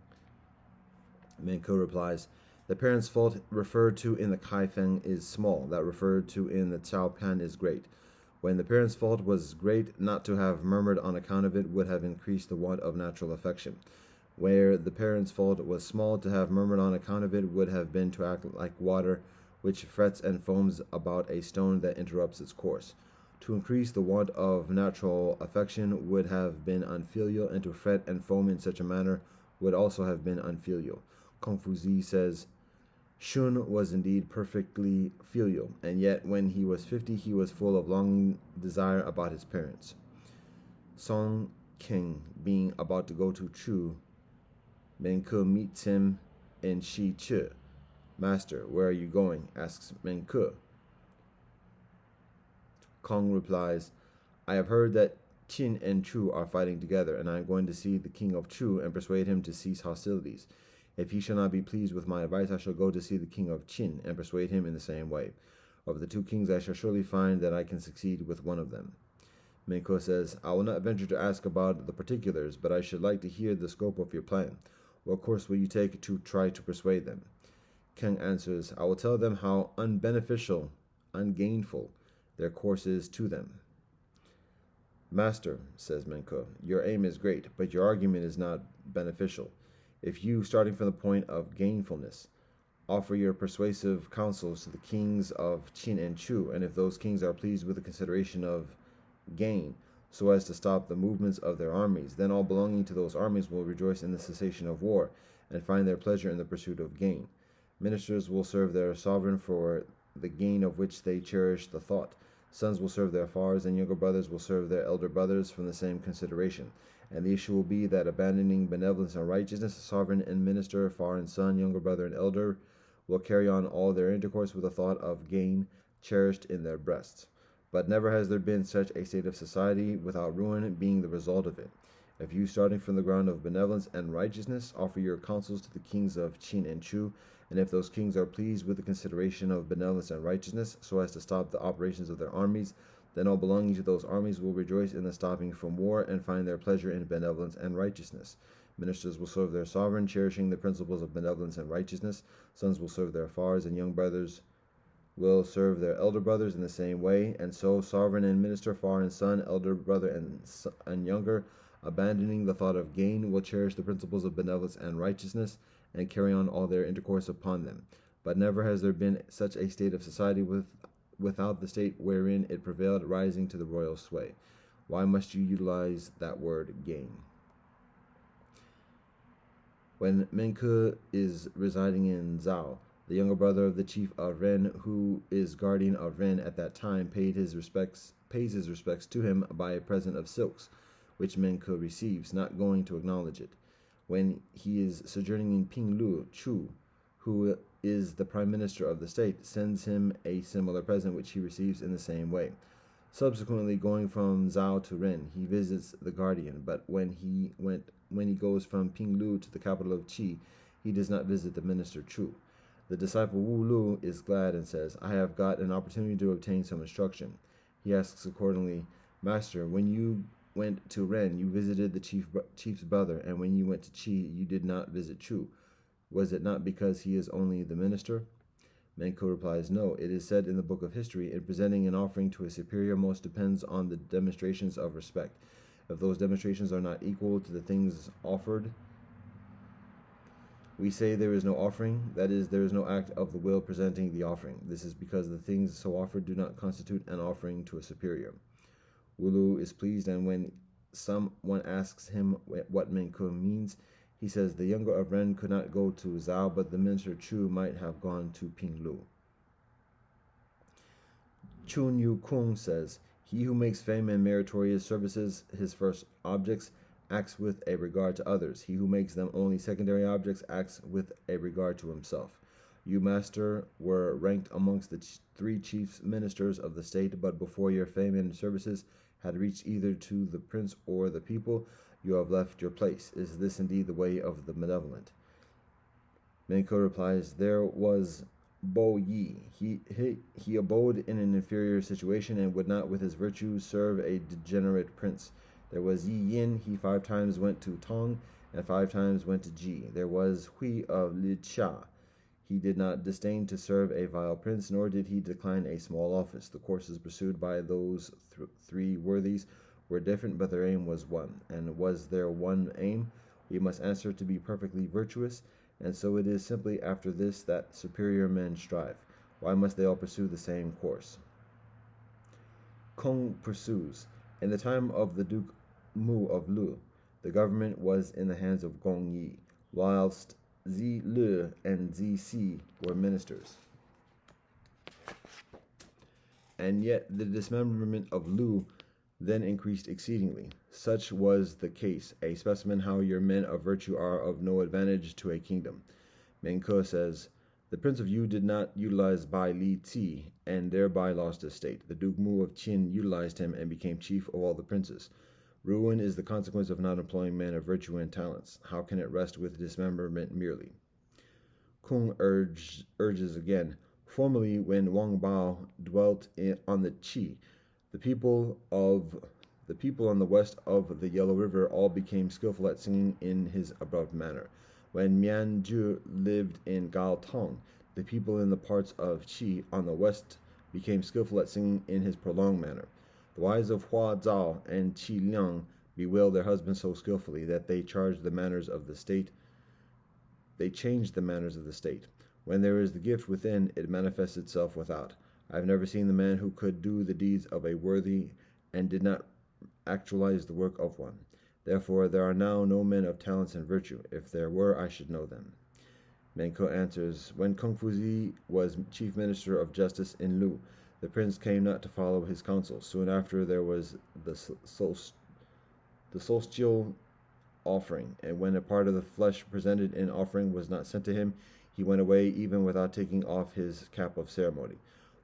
Menko replies, the parent's fault referred to in the Kai Feng is small, that referred to in the Cao Pen is great. When the parent's fault was great, not to have murmured on account of it would have increased the want of natural affection. Where the parent's fault was small, to have murmured on account of it would have been to act like water, which frets and foams about a stone that interrupts its course. To increase the want of natural affection would have been unfilial, and to fret and foam in such a manner would also have been unfilial. Confucius says, Shun was indeed perfectly filial, and yet when he was 50 he was full of longing desire about his parents. Song King, being about to go to Chu, Menke meets him in Shi Chi. Master, where are you going? Asks Menke. Kong replies, I have heard that Qin and Chu are fighting together, and I am going to see the king of Chu and persuade him to cease hostilities. If he shall not be pleased with my advice, I shall go to see the king of Qin and persuade him in the same way. Of the two kings, I shall surely find that I can succeed with one of them. Menko says, I will not venture to ask about the particulars, but I should like to hear the scope of your plan. What course will you take to try to persuade them? Kang answers, I will tell them how unbeneficial, ungainful their course is to them. Master, says Menko, your aim is great, but your argument is not beneficial. If you, starting from the point of gainfulness, offer your persuasive counsels to the kings of Qin and Chu, and if those kings are pleased with the consideration of gain, so as to stop the movements of their armies, then all belonging to those armies will rejoice in the cessation of war, and find their pleasure in the pursuit of gain. Ministers will serve their sovereign for the gain of which they cherish the thought. Sons will serve their fathers, and younger brothers will serve their elder brothers from the same consideration. And the issue will be that, abandoning benevolence and righteousness, sovereign and minister, father and son, younger brother and elder, will carry on all their intercourse with the thought of gain cherished in their breasts. But never has there been such a state of society without ruin being the result of it. If you, starting from the ground of benevolence and righteousness, offer your counsels to the kings of Qin and Chu, and if those kings are pleased with the consideration of benevolence and righteousness, so as to stop the operations of their armies, then all belonging to those armies will rejoice in the stopping from war, and find their pleasure in benevolence and righteousness. Ministers will serve their sovereign, cherishing the principles of benevolence and righteousness. Sons will serve their fathers, and young brothers will serve their elder brothers in the same way. And so, sovereign and minister, father and son, elder brother and younger, abandoning the thought of gain, will cherish the principles of benevolence and righteousness, and carry on all their intercourse upon them. But never has there been such a state of society without the state wherein it prevailed, rising to the royal sway. Why must you utilize that word gain? When Menke is residing in Zhao, the younger brother of the chief of Ren, who is guardian of Ren at that time, pays his respects to him by a present of silks, which Menke receives, not going to acknowledge it. When he is sojourning in Pinglu, Chu, who is the prime minister of the state, sends him a similar present, which he receives in the same way. Subsequently, going from Zhao to Ren, he visits the guardian, but when he goes from Pinglu to the capital of Qi, he does not visit the minister Chu. The disciple Wu Lu is glad and says, I have got an opportunity to obtain some instruction. He asks accordingly, Master, when you went to Ren, you visited the chief's brother, and when you went to Qi, you did not visit Chu. Was it not because he is only the minister? Menko replies, no, it is said in the book of history, in presenting an offering to a superior, most depends on the demonstrations of respect. If those demonstrations are not equal to the things offered, we say there is no offering, that is, there is no act of the will presenting the offering. This is because the things so offered do not constitute an offering to a superior. Wulu is pleased, and when someone asks him what Menko means, he says the younger of Ren could not go to Zhao, but the minister Chu might have gone to Pinglu. Chun Yu Kung says, he who makes fame and meritorious services his first objects acts with a regard to others. He who makes them only secondary objects acts with a regard to himself. You, master, were ranked amongst the three chief ministers of the state, but before your fame and services had reached either to the prince or the people, you have left your place. Is this indeed the way of the benevolent? Menko replies, there was Bo Yi. He abode in an inferior situation and would not with his virtue serve a degenerate prince. There was Yi Yin. He 5 times went to Tong and 5 times went to Ji. There was Hui of Li Cha. He did not disdain to serve a vile prince, nor did he decline a small office. The courses pursued by those 3 worthies were different, but their aim was one. And was there one aim? We must answer to be perfectly virtuous, and so it is simply after this that superior men strive. Why must they all pursue the same course? Kong pursues. In the time of the Duke Mu of Lu, the government was in the hands of Gong Yi, whilst Zi Le and Zi Si were ministers. And yet the dismemberment of Lu then increased exceedingly. Such was the case, a specimen how your men of virtue are of no advantage to a kingdom. Menko says, the Prince of Yu did not utilize Bai Li Ti, and thereby lost his state. The Duke Mu of Qin utilized him and became chief of all the princes. Ruin is the consequence of not employing men of virtue and talents. How can it rest with dismemberment merely? Kung urges again, formerly when Wang Bao dwelt on the Qi, the people on the west of the Yellow River all became skillful at singing in his abrupt manner. When Mian Zhu lived in Gaotong, the people in the parts of Qi on the west became skillful at singing in his prolonged manner. The wives of Hua Zhao and Qi Liang bewailed their husbands so skillfully that they changed the manners of the state. When there is the gift within, it manifests itself without. I have never seen the man who could do the deeds of a worthy and did not actualize the work of one. Therefore, there are now no men of talents and virtue. If there were, I should know them. Menko answers, when Kung Fuzi was chief minister of justice in Lu, the prince came not to follow his counsel. Soon after, there was the solstial offering, and when a part of the flesh presented in offering was not sent to him, he went away even without taking off his cap of ceremony.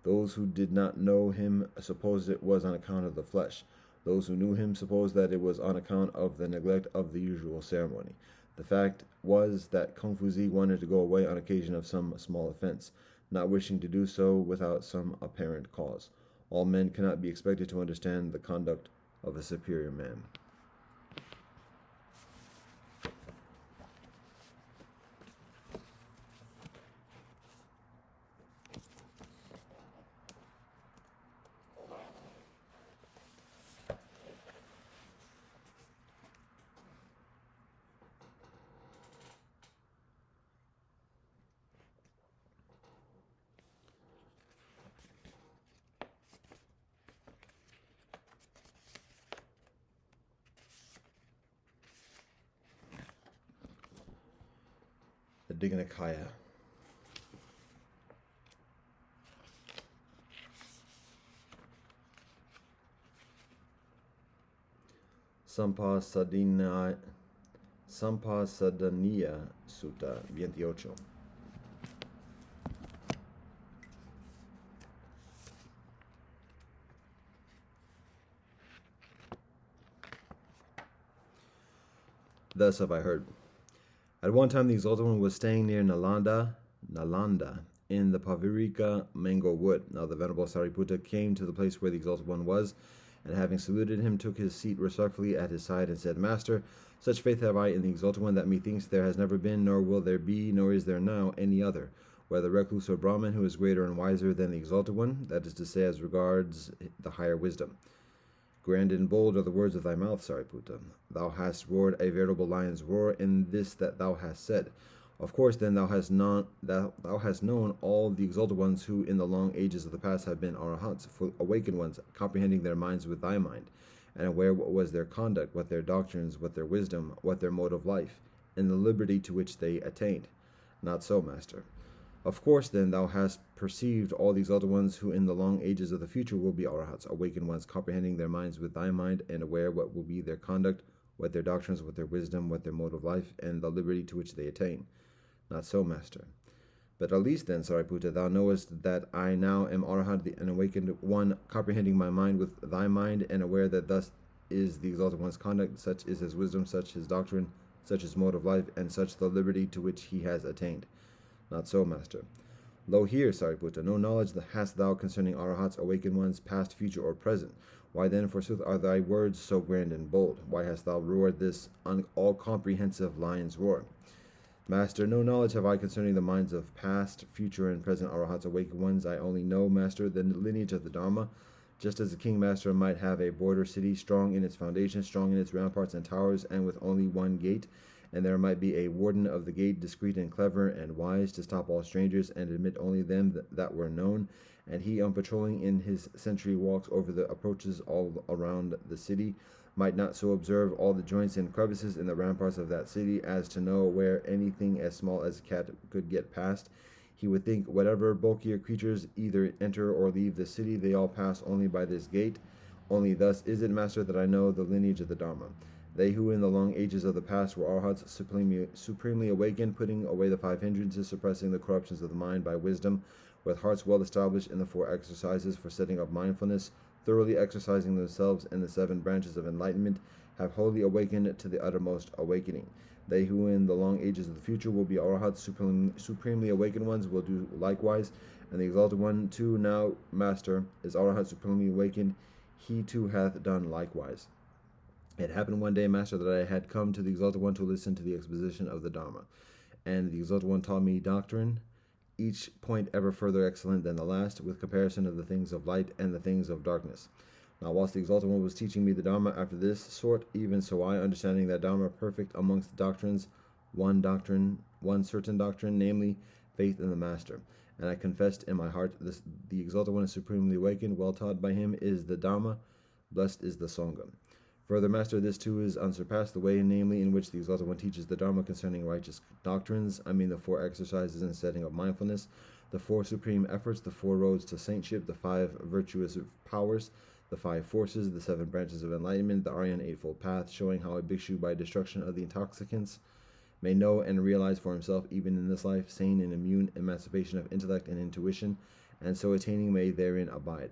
Those who did not know him supposed it was on account of the flesh. Those who knew him supposed that it was on account of the neglect of the usual ceremony. The fact was that Kung Fuzi wanted to go away on occasion of some small offense, not wishing to do so without some apparent cause. All men cannot be expected to understand the conduct of a superior man. The Dignikaya. Sampasadaniya Sutta 28. Thus have I heard. At one time, the Exalted One was staying near Nalanda, in the Pavirika mango wood. Now the Venerable Sariputta came to the place where the Exalted One was, and having saluted him, took his seat respectfully at his side and said, Master, such faith have I in the Exalted One that methinks there has never been, nor will there be, nor is there now any other. whether recluse or Brahmin, who is greater and wiser than the Exalted One, that is to say, as regards the higher wisdom. Grand and bold are the words of thy mouth, Sariputta. Thou hast roared a veritable lion's roar in this that thou hast said. Of course, then, thou hast known all the Exalted Ones who in the long ages of the past have been Arahats, awakened ones, comprehending their minds with thy mind, and aware what was their conduct, what their doctrines, what their wisdom, what their mode of life, and the liberty to which they attained. Not so, Master. Of course, then, thou hast perceived all the Exalted Ones who in the long ages of the future will be Arahats, awakened ones, comprehending their minds with thy mind, and aware what will be their conduct, what their doctrines, what their wisdom, what their mode of life, and the liberty to which they attain. Not so, Master. But at least then, Sariputta, thou knowest that I now am Arahat, an awakened one, comprehending my mind with thy mind, and aware that thus is the Exalted One's conduct, such is his wisdom, such his doctrine, such his mode of life, and such the liberty to which he has attained. Not so, Master. Lo here, Sariputta, no knowledge hast thou concerning Arahats, awakened ones, past, future, or present. Why then, forsooth, are thy words so grand and bold? Why hast thou roared this all-comprehensive lion's roar? Master, no knowledge have I concerning the minds of past, future, and present Arahats, awakened ones. I only know, Master, the lineage of the Dharma, just as a king, Master, might have a border city, strong in its foundation, strong in its ramparts and towers, and with only one gate, and there might be a warden of the gate, discreet and clever and wise, to stop all strangers and admit only them that were known, and he, on patrolling in his sentry walks over the approaches all around the city, might not so observe all the joints and crevices in the ramparts of that city as to know where anything as small as a cat could get past. He would think, whatever bulkier creatures either enter or leave the city, they all pass only by this gate. Only thus is it, Master, that I know the lineage of the Dharma. They who in the long ages of the past were Arhats, supremely awakened, putting away the 5 hindrances, suppressing the corruptions of the mind by wisdom, with hearts well established in the 4 exercises for setting up mindfulness, thoroughly exercising themselves in the 7 branches of enlightenment, have wholly awakened to the uttermost awakening. They who in the long ages of the future will be Arhats, supremely awakened ones, will do likewise, and the Exalted One too now, Master, is Arhat, supremely awakened. He too hath done likewise. It happened one day, Master, that I had come to the Exalted One to listen to the exposition of the Dharma, and the Exalted One taught me doctrine, each point ever further excellent than the last, with comparison of the things of light and the things of darkness. Now, whilst the Exalted One was teaching me the Dharma after this sort, even so I, understanding that Dharma perfect amongst the doctrines, one certain doctrine, namely faith in the Master. And I confessed in my heart, the Exalted One is supremely awakened, well taught by him is the Dharma, blessed is the Sangha. Further, Master, this too is unsurpassed, the way, namely, in which the Exalted One teaches the Dharma concerning righteous doctrines, I mean the 4 exercises in setting up mindfulness, the 4 supreme efforts, the 4 roads to saintship, the 5 virtuous powers, the 5 forces, the 7 branches of enlightenment, the Aryan Eightfold Path, showing how a bhikshu, by destruction of the intoxicants, may know and realize for himself, even in this life, sane and immune emancipation of intellect and intuition, and so attaining may therein abide.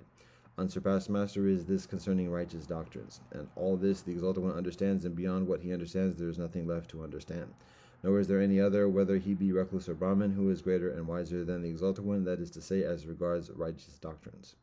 Unsurpassed, Master, is this concerning righteous doctrines, and all this the Exalted One understands, and beyond what he understands there is nothing left to understand. Nor is there any other, whether he be recluse or Brahmin, who is greater and wiser than the Exalted One, that is to say, as regards righteous doctrines.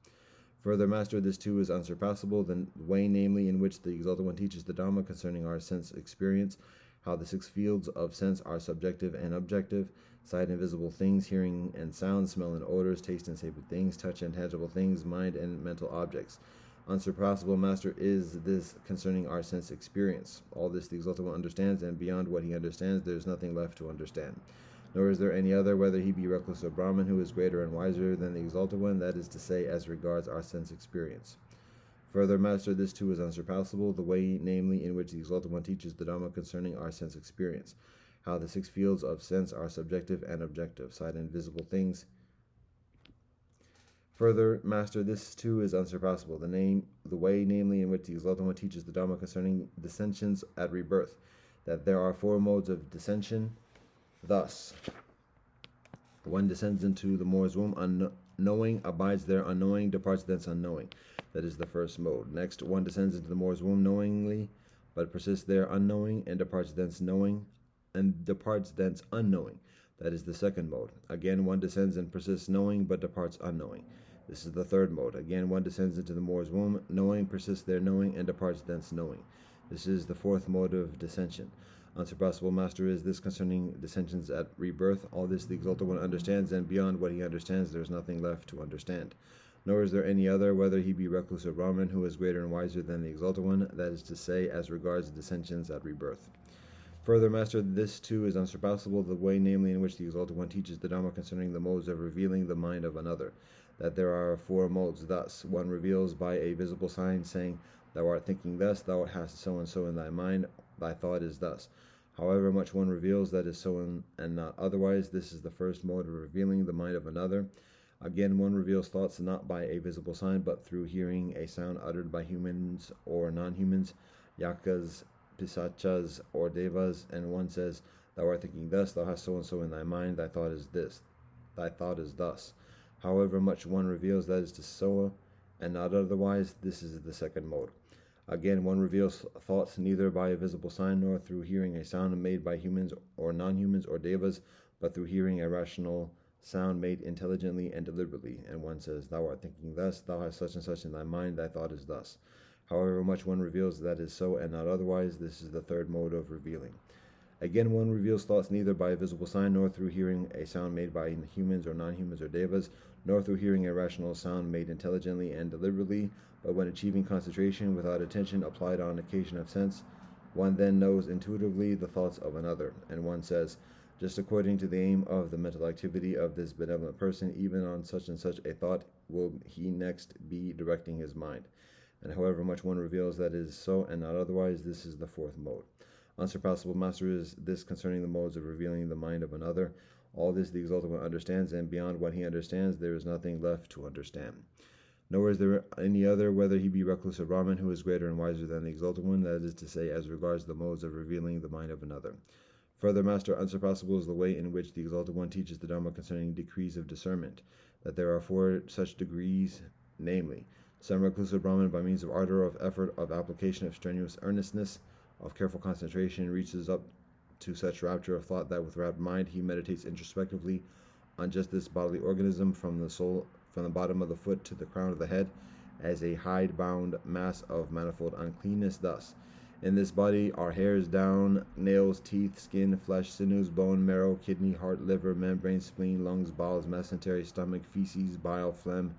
Further, Master, this too is unsurpassable, the way, namely, in which the Exalted One teaches the Dharma concerning our sense experience, how the 6 fields of sense are subjective and objective, sight and visible things, hearing and sound, smell and odors, taste and savory things, touch and tangible things, mind and mental objects. Unsurpassable, Master, is this concerning our sense experience. All this the Exalted One understands, and beyond what he understands there is nothing left to understand. Nor is there any other, whether he be recluse or Brahmin, who is greater and wiser than the Exalted One, that is to say, as regards our sense experience. Further, Master, this too is unsurpassable, the way, namely, in which the Exalted One teaches the Dharma concerning our sense experience, how the 6 fields of sense are subjective and objective, sight and visible things. Further, Master, this too is unsurpassable, the way, namely, in which the Exalted One teaches the Dharma concerning dissensions at rebirth, that there are 4 modes of dissension. Thus, one descends into the moor's womb unknowing, abides there unknowing, departs thence unknowing. That is the first mode. Next, one descends into the moor's womb knowingly, but persists there unknowing, and departs thence unknowing. That is the second mode. Again, one descends and persists knowing, but departs unknowing. This is the third mode. Again, one descends into the moor's womb knowing, persists there knowing, and departs thence knowing. This is the 4th mode of dissension. Unsurpassable Master is this concerning dissensions at rebirth. All this the Exalted One understands, and beyond what he understands there is nothing left to understand. Nor is there any other, whether he be recluse or Brahmin, who is greater and wiser than the Exalted One, that is to say, as regards dissensions at rebirth. Further, Master, this too is unsurpassable, the way namely in which the Exalted One teaches the Dharma concerning the modes of revealing the mind of another, that there are 4 modes. Thus, one reveals by a visible sign, saying, Thou art thinking thus, thou hast so and so in thy mind, thy thought is thus. However much one reveals that is so and not otherwise, this is the first mode of revealing the mind of another. Again, one reveals thoughts not by a visible sign, but through hearing a sound uttered by humans or non-humans, yakas, pisachas, or devas, and one says, Thou art thinking thus, thou hast so and so in thy mind, thy thought is this, thy thought is thus. However much one reveals that is to so and not otherwise, this is the second mode. Again, one reveals thoughts neither by a visible sign nor through hearing a sound made by humans or non-humans or devas, but through hearing a rational sound made intelligently and deliberately. And one says, Thou art thinking thus, thou hast such and such in thy mind, thy thought is thus. However much one reveals that is so and not otherwise, this is the third mode of revealing. Again, one reveals thoughts neither by a visible sign nor through hearing a sound made by humans or non-humans or devas, nor through hearing a rational sound made intelligently and deliberately, but when achieving concentration without attention applied on occasion of sense, one then knows intuitively the thoughts of another, and one says, Just according to the aim of the mental activity of this benevolent person, even on such and such a thought will he next be directing his mind. And however much one reveals that is so and not otherwise, this is the fourth mode. Unsurpassable Master is this concerning the modes of revealing the mind of another. All this the Exalted One understands, and beyond what he understands there is nothing left to understand. Nor is there any other, whether he be recluse or Brahmin, who is greater and wiser than the Exalted One, that is to say, as regards the modes of revealing the mind of another. Further, Master, unsurpassable is the way in which the Exalted One teaches the Dharma concerning degrees of discernment, that there are 4 such degrees, namely, some recluse or Brahmin by means of ardor, of effort, of application, of strenuous earnestness, of careful concentration, reaches up to such rapture of thought that with rapt mind he meditates introspectively on just this bodily organism from the bottom of the foot to the crown of the head, as a hide-bound mass of manifold uncleanness. Thus, in this body are hairs down, nails, teeth, skin, flesh, sinews, bone, marrow, kidney, heart, liver, membrane, spleen, lungs, bowels, mesentery, stomach, feces, bile, phlegm,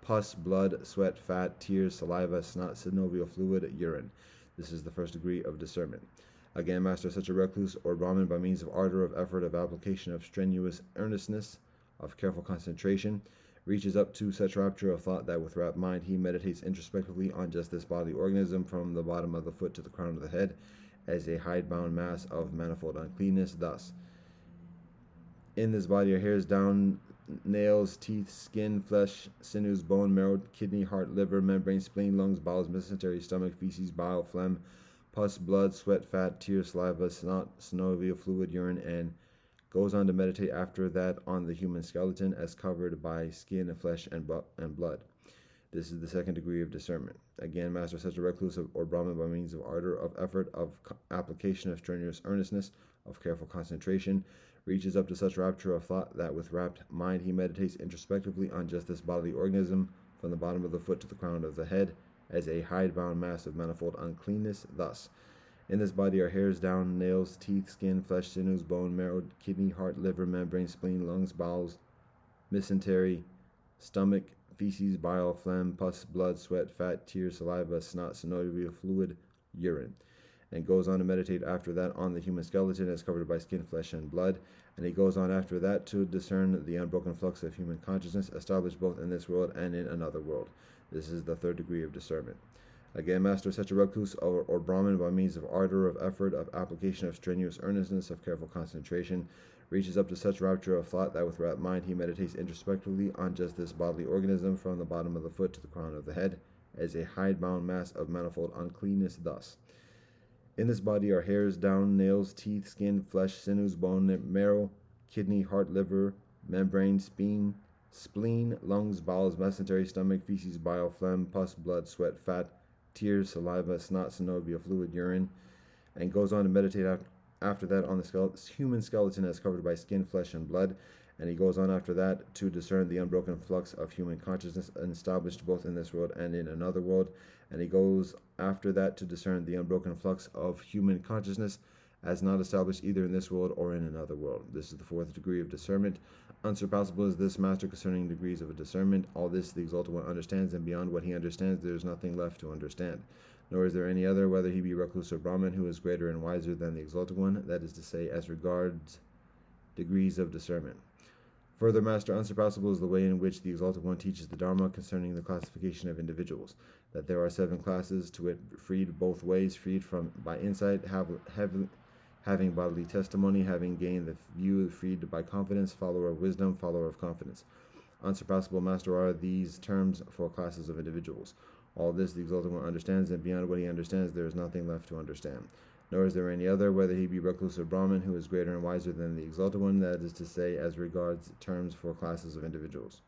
pus, blood, sweat, fat, tears, saliva, snot, synovial fluid, urine. This is the first degree of discernment. Again, Master, such a recluse or Brahmin by means of ardor, of effort, of application, of strenuous earnestness, of careful concentration, reaches up to such rapture of thought that with rapt mind he meditates introspectively on just this bodily organism from the bottom of the foot to the crown of the head, as a hide-bound mass of manifold uncleanness. Thus, in this body are hairs down, nails, teeth, skin, flesh, sinews, bone, marrow, kidney, heart, liver, membrane, spleen, lungs, bowels, mesentery, stomach, feces, bile, phlegm, pus, blood, sweat, fat, tears, saliva, snot, synovial fluid, urine, and goes on to meditate after that on the human skeleton as covered by skin and flesh and blood. This is the second degree of discernment. Again, Master, such a recluse or Brahmin by means of ardor, of effort, of application, of strenuous earnestness, of careful concentration, reaches up to such rapture of thought that with rapt mind he meditates introspectively on just this bodily organism from the bottom of the foot to the crown of the head, as a hide-bound mass of manifold uncleanness. Thus, in this body are hairs down, nails, teeth, skin, flesh, sinews, bone, marrow, kidney, heart, liver, membrane, spleen, lungs, bowels, mesentery, stomach, feces, bile, phlegm, pus, blood, sweat, fat, tears, saliva, snot, synovial fluid, urine, and goes on to meditate after that on the human skeleton as covered by skin, flesh, and blood, and he goes on after that to discern the unbroken flux of human consciousness established both in this world and in another world. This is the third degree of discernment. Again, Master, such a recluse or Brahmin by means of ardor, of effort, of application, of strenuous earnestness, of careful concentration, reaches up to such rapture of thought that with rapt mind he meditates introspectively on just this bodily organism from the bottom of the foot to the crown of the head, as a hide-bound mass of manifold uncleanness. Thus, in this body are hairs down, nails, teeth, skin, flesh, sinews, bone, marrow, kidney, heart, liver, membrane, spleen, lungs, bowels, mesentery, stomach, feces, bile, phlegm, pus, blood, sweat, fat, tears, saliva, snot, synovial fluid, urine, and goes on to meditate after that on the human skeleton as covered by skin, flesh, and blood, and he goes on after that to discern the unbroken flux of human consciousness established both in this world and in another world, and he goes after that to discern the unbroken flux of human consciousness as not established either in this world or in another world. This is the fourth degree of discernment. Unsurpassable is this master concerning degrees of discernment. All this the Exalted One understands, and beyond what he understands there is nothing left to understand. Nor is there any other, whether he be recluse or Brahmin, who is greater and wiser than the Exalted One, that is to say, as regards degrees of discernment. Further, Master Unsurpassable is the way in which the Exalted One teaches the Dharma concerning the classification of individuals, that there are 7 classes, to wit, freed both ways, freed from by insight, having bodily testimony, having gained the view, freed by confidence, follower of wisdom, follower of confidence. Unsurpassable, Master, are these terms for classes of individuals. All this the Exalted One understands, and beyond what he understands there is nothing left to understand. Nor is there any other, whether he be recluse or Brahmin, who is greater and wiser than the Exalted One, that is to say, as regards terms for classes of individuals.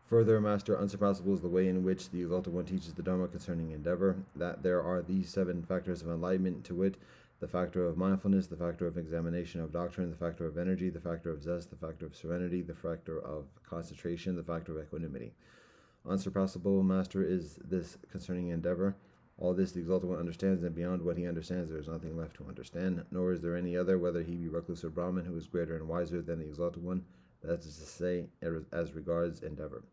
Further, Master Unsurpassable is the way in which the Exalted One teaches the Dharma concerning endeavor, that there are these 7 factors of enlightenment, to wit, the factor of mindfulness, the factor of examination of doctrine, the factor of energy, the factor of zest, the factor of serenity, the factor of concentration, the factor of equanimity. Unsurpassable, Master, is this concerning endeavor. All this the Exalted One understands, and beyond what he understands there is nothing left to understand. Nor is there any other, whether he be recluse or Brahmin, who is greater and wiser than the Exalted One, that is to say, as regards endeavor.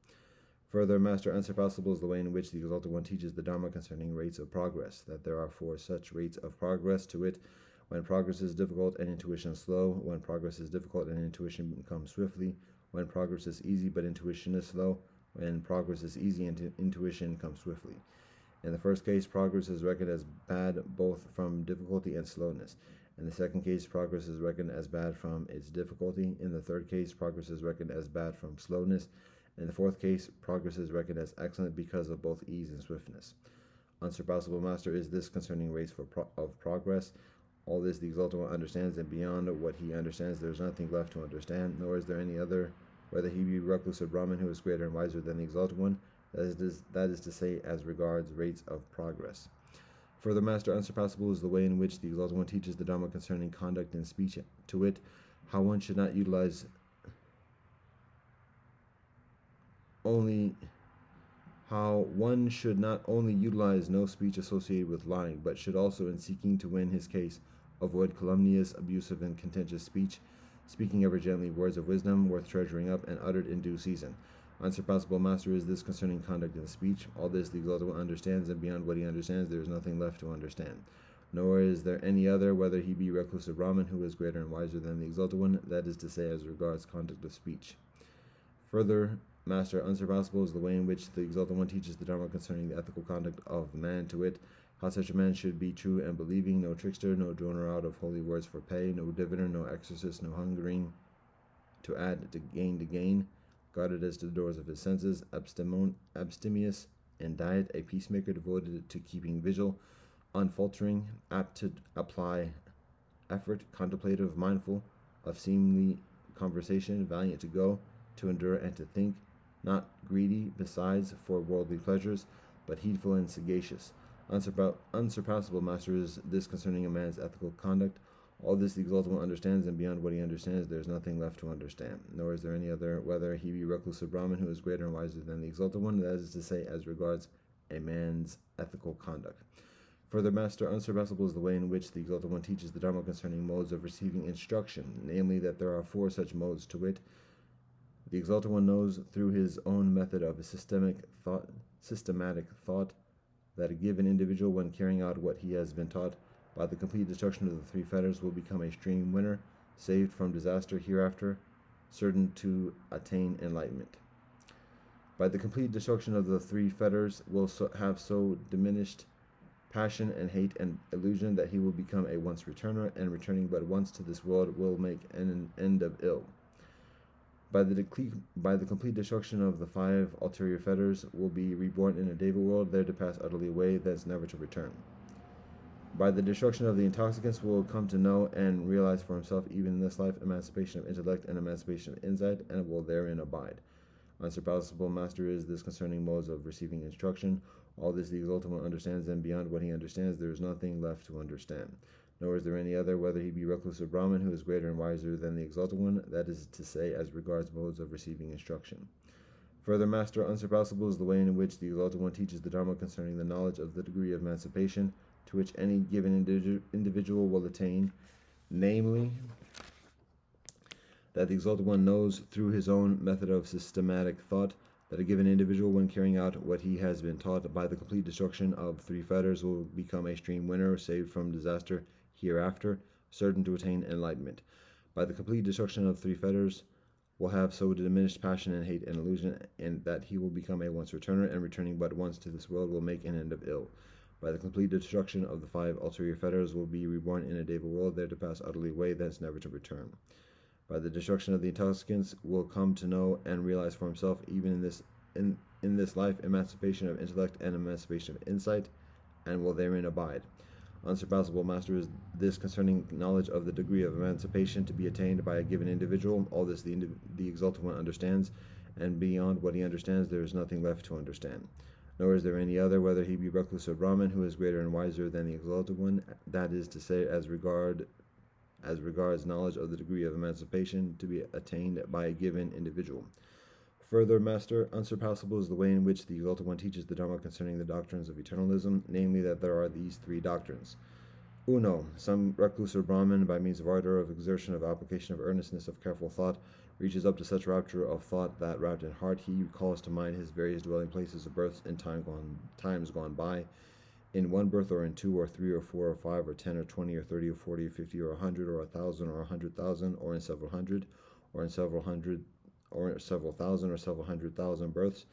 Further, Master Unsurpassable is the way in which the Exalted One teaches the Dharma concerning rates of progress, that there are 4 such rates of progress, to wit, when progress is difficult and intuition slow, when progress is difficult and intuition comes swiftly, when progress is easy but intuition is slow, when progress is easy and intuition comes swiftly. In the first case, progress is reckoned as bad both from difficulty and slowness. In the second case, progress is reckoned as bad from its difficulty. In the third case, progress is reckoned as bad from slowness. In the fourth case, progress is reckoned as excellent because of both ease and swiftness. Unsurpassable, Master, is this concerning rates of progress. All this the Exalted One understands, and beyond what he understands there is nothing left to understand, nor is there any other, whether he be recluse or Brahmin, who is greater and wiser than the Exalted One, that is to say, as regards rates of progress. Further, Master Unsurpassable is the way in which the Exalted One teaches the Dharma concerning conduct and speech, to wit, how one should not utilize no speech associated with lying, but should also, in seeking to win his case, avoid calumnious, abusive, and contentious speech, speaking ever gently words of wisdom worth treasuring up and uttered in due season. Unsurpassable, Master, is this concerning conduct and speech. All this the Exalted One understands, and beyond what he understands there is nothing left to understand. Nor is there any other, whether he be recluse or Brahmin, who is greater and wiser than the Exalted One, that is to say, as regards conduct of speech. Further, Master Unsurpassable is the way in which the Exalted One teaches the Dharma concerning the ethical conduct of man, to wit, how such a man should be true and believing, no trickster, no droner out of holy words for pay, no diviner, no exorcist, no hungering to add to gain, guarded as to the doors of his senses, abstemious in diet, a peacemaker devoted to keeping vigil, unfaltering, apt to apply effort, contemplative, mindful of seemly conversation, valiant to go, to endure and to think, not greedy besides for worldly pleasures, but heedful and sagacious. Unsurpassable, Master, is this concerning a man's ethical conduct. All this the Exalted One understands, and beyond what he understands there is nothing left to understand. Nor is there any other, whether he be recluse or Brahmin, who is greater and wiser than the Exalted One, that is to say, as regards a man's ethical conduct. Further, Master Unsurpassable is the way in which the Exalted One teaches the Dharma concerning modes of receiving instruction, namely that there are 4 such modes, to wit, the Exalted One knows through his own method of systematic thought that a given individual, when carrying out what he has been taught, by the complete destruction of the 3 fetters, will become a extreme winner, saved from disaster hereafter, certain to attain enlightenment. By the complete destruction of the 3 fetters, will have so diminished passion and hate and illusion that he will become a once returner, and returning but once to this world will make an end of ill. By the complete destruction of the 5 ulterior fetters, will be reborn in a Deva world, there to pass utterly away, thence never to return. By the destruction of the intoxicants, will come to know and realize for himself, even in this life, emancipation of intellect and emancipation of insight, and will therein abide. Unsurpassable, Master, is this concerning modes of receiving instruction. All this the Exalted One understands, and beyond what he understands there is nothing left to understand. Nor is there any other, whether he be recluse or Brahmin, who is greater and wiser than the Exalted One, that is to say, as regards modes of receiving instruction. Further, Master Unsurpassable is the way in which the Exalted One teaches the Dharma concerning the knowledge of the degree of emancipation, to which any given individual will attain, namely, that the Exalted One knows through his own method of systematic thought that a given individual, when carrying out what he has been taught by the complete destruction of three fetters, will become a extreme winner, saved from disaster hereafter, certain to attain enlightenment. By the complete destruction of three fetters, will have so diminished passion and hate and illusion, and that he will become a once returner, and returning but once to this world will make an end of ill. By the complete destruction of the five ulterior fetters, will be reborn in a deva world, there to pass utterly away, thence never to return. By the destruction of the intoxicants, will come to know and realize for himself, even in this life, emancipation of intellect and emancipation of insight, and will therein abide. Unsurpassable, Master, is this concerning knowledge of the degree of emancipation to be attained by a given individual. All this the Exalted One understands, and beyond what he understands there is nothing left to understand. Nor is there any other, whether he be recluse or Brahmin, who is greater and wiser than the Exalted One, that is to say, as regards knowledge of the degree of emancipation to be attained by a given individual. Further, Master, unsurpassable is the way in which the Exalted One teaches the Dharma concerning the doctrines of eternalism, namely that there are these three doctrines. Uno, some recluse or Brahmin, by means of ardor, of exertion, of application, of earnestness, of careful thought, reaches up to such rapture of thought that, wrapped in heart, he calls to mind his various dwelling places of births in times gone by, in one birth, or in 2 or 3 or 4 or 5 or 10 or 20 or 30 or 40 or 50 or 100 or 1,000 or 100,000, or in several hundred, or in several hundred, or several thousand, or several 100,000 births,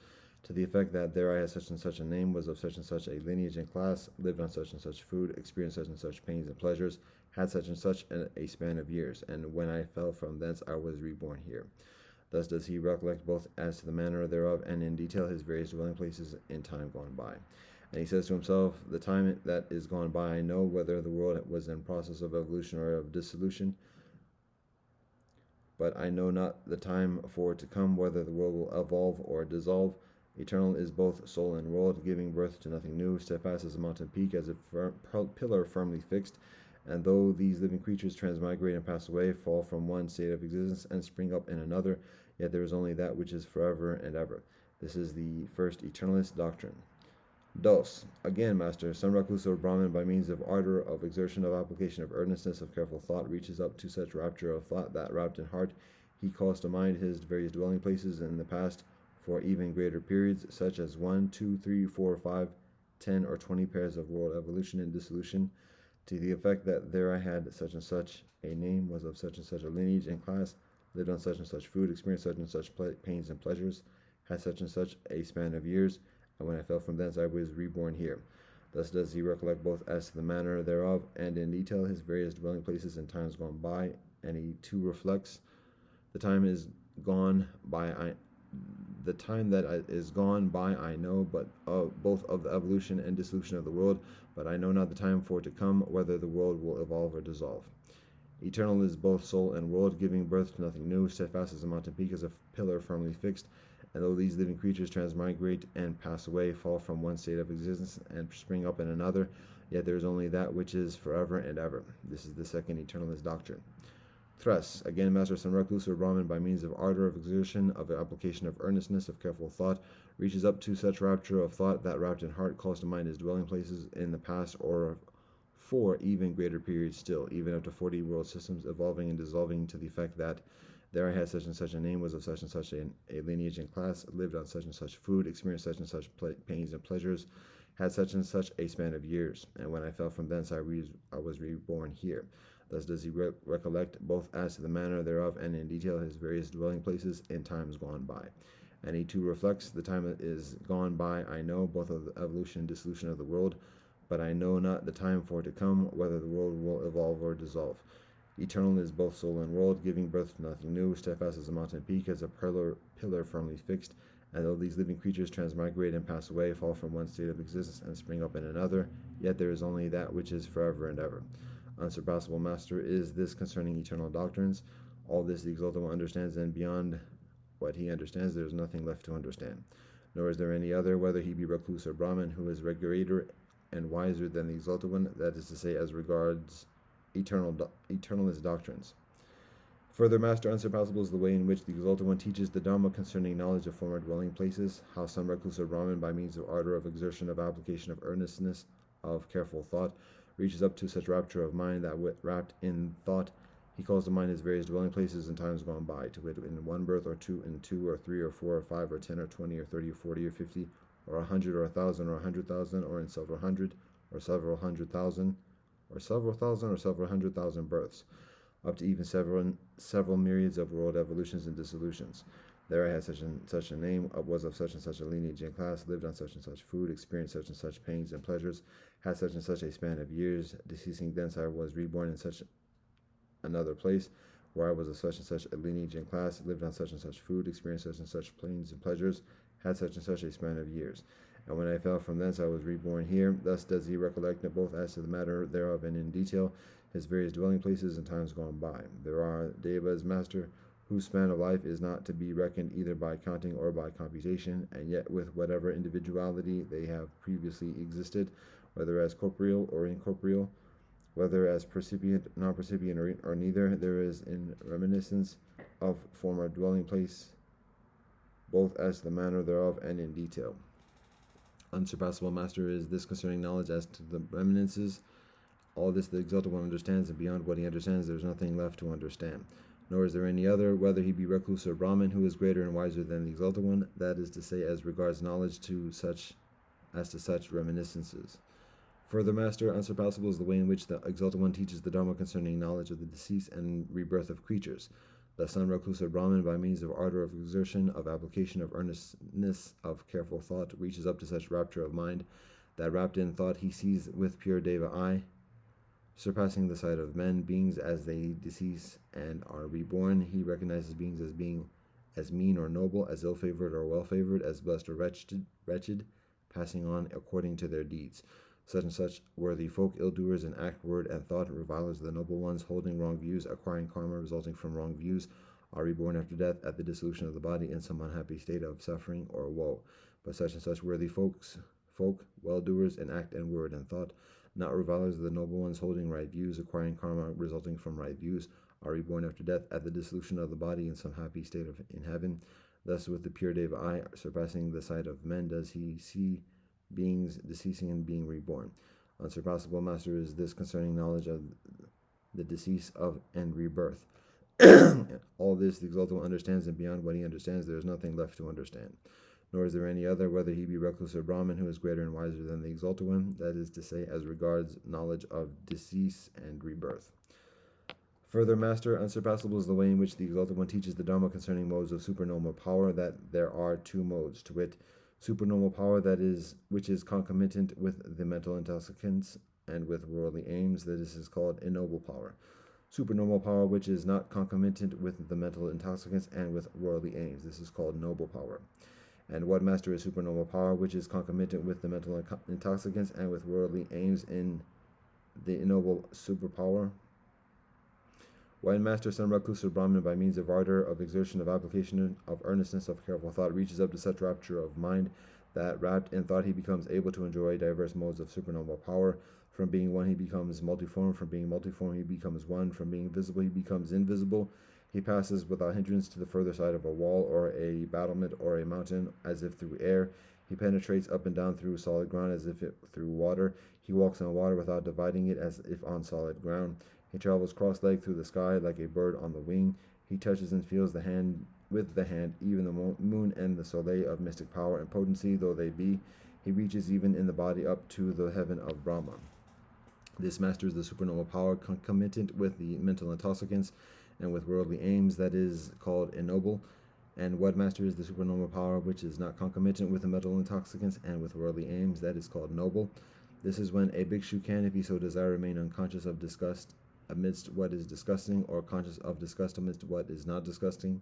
to the effect that there I had such and such a name, was of such and such a lineage and class, lived on such and such food, experienced such and such pains and pleasures, had such and such a span of years, and when I fell from thence I was reborn here. Thus does he recollect both as to the manner thereof, and in detail his various dwelling places in time gone by. And he says to himself, the time that is gone by I know, whether the world was in process of evolution or of dissolution, but I know not the time for it to come, whether the world will evolve or dissolve. Eternal is both soul and world, giving birth to nothing new, steadfast as a mountain peak, as a pillar firmly fixed. And though these living creatures transmigrate and pass away, fall from one state of existence and spring up in another, yet there is only that which is forever and ever. This is the first eternalist doctrine. Dos. Again, Master, some recluse or Brahmin, by means of ardor, of exertion, of application, of earnestness, of careful thought, reaches up to such rapture of thought that, wrapped in heart, he calls to mind his various dwelling places in the past for even greater periods, such as 1, 2, 3, 4, 5, 10, or 20 pairs of world evolution and dissolution, to the effect that there I had such and such a name, was of such and such a lineage and class, lived on such and such food, experienced such and such pains and pleasures, had such and such a span of years, and when I fell from thence I was reborn here. Thus does he recollect both as to the manner thereof, and in detail his various dwelling places in times gone by, and he too reflects, the time that is gone by I know, but both of the evolution and dissolution of the world, but I know not the time for it to come, whether the world will evolve or dissolve. Eternal is both soul and world, giving birth to nothing new, steadfast as a mountain peak, as a pillar firmly fixed. And though these living creatures transmigrate and pass away, fall from one state of existence and spring up in another, yet there is only that which is forever and ever. This is the second eternalist doctrine. Thus, again, Master, some recluse or Brahmin, by means of ardor, of exertion, of application, of earnestness, of careful thought, reaches up to such rapture of thought that, wrapped in heart, calls to mind his dwelling places in the past, or for even greater periods still, even up to 40 world systems, evolving and dissolving, to the effect that there I had such and such a name, was of such and such a lineage and class, lived on such and such food, experienced such and such pains and pleasures, had such and such a span of years, and when I fell from thence I was reborn here. Thus does he recollect both as to the manner thereof, and in detail his various dwelling places in times gone by. And he too reflects, the time that is gone by I know, both of the evolution and dissolution of the world, but I know not the time for it to come, whether the world will evolve or dissolve. Eternal is both soul and world, giving birth to nothing new, steadfast as a mountain peak, as a pillar firmly fixed. And though these living creatures transmigrate and pass away, fall from one state of existence and spring up in another, yet there is only that which is forever and ever. Unsurpassable, Master, is this concerning eternal doctrines. All this the Exalted One understands, and beyond what he understands there is nothing left to understand. Nor is there any other, whether he be recluse or Brahmin, who is greater and wiser than the Exalted One, that is to say, as regards eternalist doctrines. Further, Master, unsurpassable is the way in which the Exalted One teaches the Dhamma concerning knowledge of former dwelling places, how some recluse or Brahmin, by means of ardor, of exertion, of application, of earnestness, of careful thought, reaches up to such rapture of mind that wrapped in thought he calls to mind his various dwelling places in times gone by, to wit, in one birth, or two, in two, or three, or four, or five, or 10, or 20, or 30, or 40, or 50, or 100, or 1,000, or 100,000, or in several hundred, or several 100,000, or several thousand, or several 100,000 births, up to even several myriads of world evolutions and dissolutions. There I had such and such a name, was of such and such a lineage and class, lived on such and such food, experienced such and such pains and pleasures, had such and such a span of years, deceasing thence I was reborn in such another place, where I was of such and such a lineage and class, lived on such and such food, experienced such and such pains and pleasures, had such and such a span of years. And when I fell from thence I was reborn here. Thus does he recollect both as to the matter thereof and in detail his various dwelling places and times gone by. There are Deva's master, whose span of life is not to be reckoned either by counting or by computation, and yet with whatever individuality they have previously existed, whether as corporeal or incorporeal, whether as percipient, non-percipient, or neither, there is in reminiscence of former dwelling place, both as to the manner thereof and in detail. Unsurpassable master is this concerning knowledge as to the reminiscences. All this the exalted one understands, and beyond what he understands there is nothing left to understand. Nor is there any other, whether he be recluse or Brahmin, who is greater and wiser than the exalted one, that is to say, as regards knowledge to such reminiscences. Further, master, unsurpassable is the way in which the exalted one teaches the Dharma concerning knowledge of the decease and rebirth of creatures. Thus, some recluse or Brahmin, by means of ardor of exertion, of application, of earnestness, of careful thought, reaches up to such rapture of mind that wrapped in thought he sees with pure Deva eye, surpassing the sight of men, beings as they decease and are reborn. He recognizes beings as being as mean or noble, as ill-favored or well-favored, as blessed or wretched, passing on according to their deeds. Such and such worthy folk, ill-doers in act, word, and thought, revilers of the noble ones, holding wrong views, acquiring karma resulting from wrong views, are reborn after death at the dissolution of the body in some unhappy state of suffering or woe. But such and such worthy folk, well-doers in act and word and thought, not revilers of the noble ones, holding right views, acquiring karma resulting from right views, are reborn after death at the dissolution of the body in some happy state in heaven. Thus, with the pure Deva eye, surpassing the sight of men, does he see beings deceasing and being reborn. Unsurpassable master is this concerning knowledge of the decease of and rebirth. All this the exalted one understands, and beyond what he understands there is nothing left to understand. Nor is there any other, whether he be recluse or Brahmin, who is greater and wiser than the exalted one, that is to say, as regards knowledge of decease and rebirth. Further, master, unsurpassable is the way in which the exalted one teaches the Dharma concerning modes of supernormal power, that there are two modes, to wit, supernormal power, that is, which is concomitant with the mental intoxicants and with worldly aims, that is called ignoble power. Supernormal power, which is not concomitant with the mental intoxicants and with worldly aims, this is called noble power. And what, master, is supernormal power, which is concomitant with the mental intoxicants and with worldly aims in the ignoble superpower? When master, some recluse or Brahmin, by means of ardor, of exertion, of application, of earnestness, of careful thought, reaches up to such rapture of mind that, wrapped in thought, he becomes able to enjoy diverse modes of supernormal power. From being one, he becomes multiform. From being multiform, he becomes one. From being visible, he becomes invisible. He passes without hindrance to the further side of a wall or a battlement or a mountain, as if through air. He penetrates up and down through solid ground, as if through water. He walks on water without dividing it, as if on solid ground. He travels cross-legged through the sky like a bird on the wing. He touches and feels the hand with the hand, even the moon and the soleil of mystic power and potency though they be. He reaches even in the body up to the heaven of Brahma. This masters the supernormal power concomitant with the mental intoxicants and with worldly aims, that is called ignoble. And what masters the supernormal power which is not concomitant with the mental intoxicants and with worldly aims, that is called noble. This is when a bhikshu can, if he so desire, remain unconscious of disgust amidst what is disgusting, or conscious of disgust amidst what is not disgusting,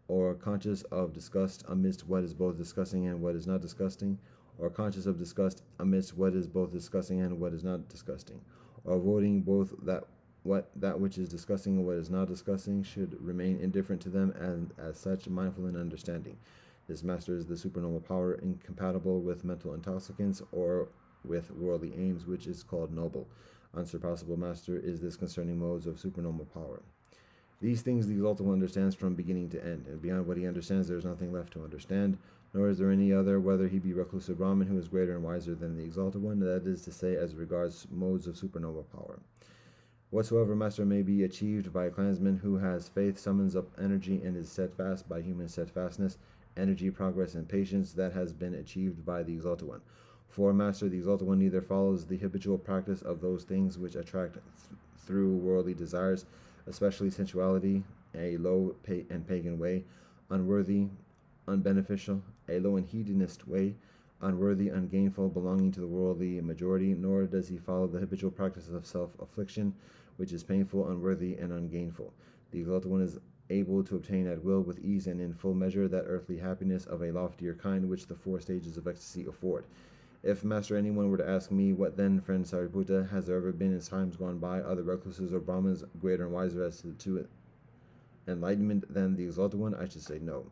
or conscious of disgust amidst what is both disgusting and what is not disgusting, or conscious of disgust amidst what is both disgusting and what is not disgusting, or avoiding both that which is disgusting and what is not disgusting, should remain indifferent to them, and as such mindful in understanding. This masters the supernormal power incompatible with mental intoxicants or with worldly aims, which is called noble. Unsurpassable master is this concerning modes of supernormal power. These things the exalted one understands from beginning to end, and beyond what he understands there is nothing left to understand. nor is there any other, whether he be recluse or Brahmin, who is greater and wiser than the Exalted One, that is to say, as regards modes of supernova power. Whatsoever master may be achieved by a clansman who has faith, summons up energy, and is steadfast by human steadfastness, energy, progress, and patience, that has been achieved by the Exalted One. For master, the Exalted One neither follows the habitual practice of those things which attract through worldly desires, especially sensuality, a low and pagan way, unworthy, unbeneficial, a low and hedonist way, unworthy, ungainful, belonging to the worldly majority, nor does he follow the habitual practice of self-affliction, which is painful, unworthy, and ungainful. The Exalted One is able to obtain at will, with ease and in full measure, that earthly happiness of a loftier kind which the 4 stages of ecstasy afford. If, master, anyone were to ask me, what then, friend Sariputta, has there ever been in times gone by other recluses or Brahmins greater and wiser as to enlightenment than the Exalted One, I should say no.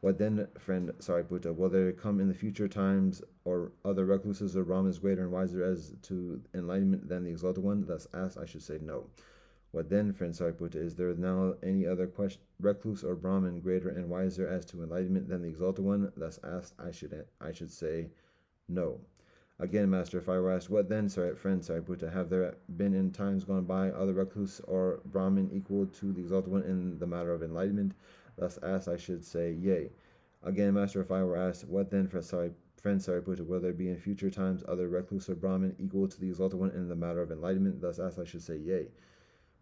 What then, friend Sariputta, will there come in the future times or other recluses or Brahmins greater and wiser as to enlightenment than the Exalted One? Thus asked, I should say no. What then, friend Sariputta, is there now any other recluse or Brahmin greater and wiser as to enlightenment than the Exalted One? Thus asked, I should say no. Again, master, if I were asked, what then, friend Sariputta, have there been in times gone by other recluse or Brahmin equal to the Exalted One in the matter of enlightenment? Thus asked, I should say, yea. Again, master, if I were asked, what then, friend Sariputta, will there be in future times other recluse or Brahmin equal to the Exalted One in the matter of enlightenment? Thus asked, I should say, yea.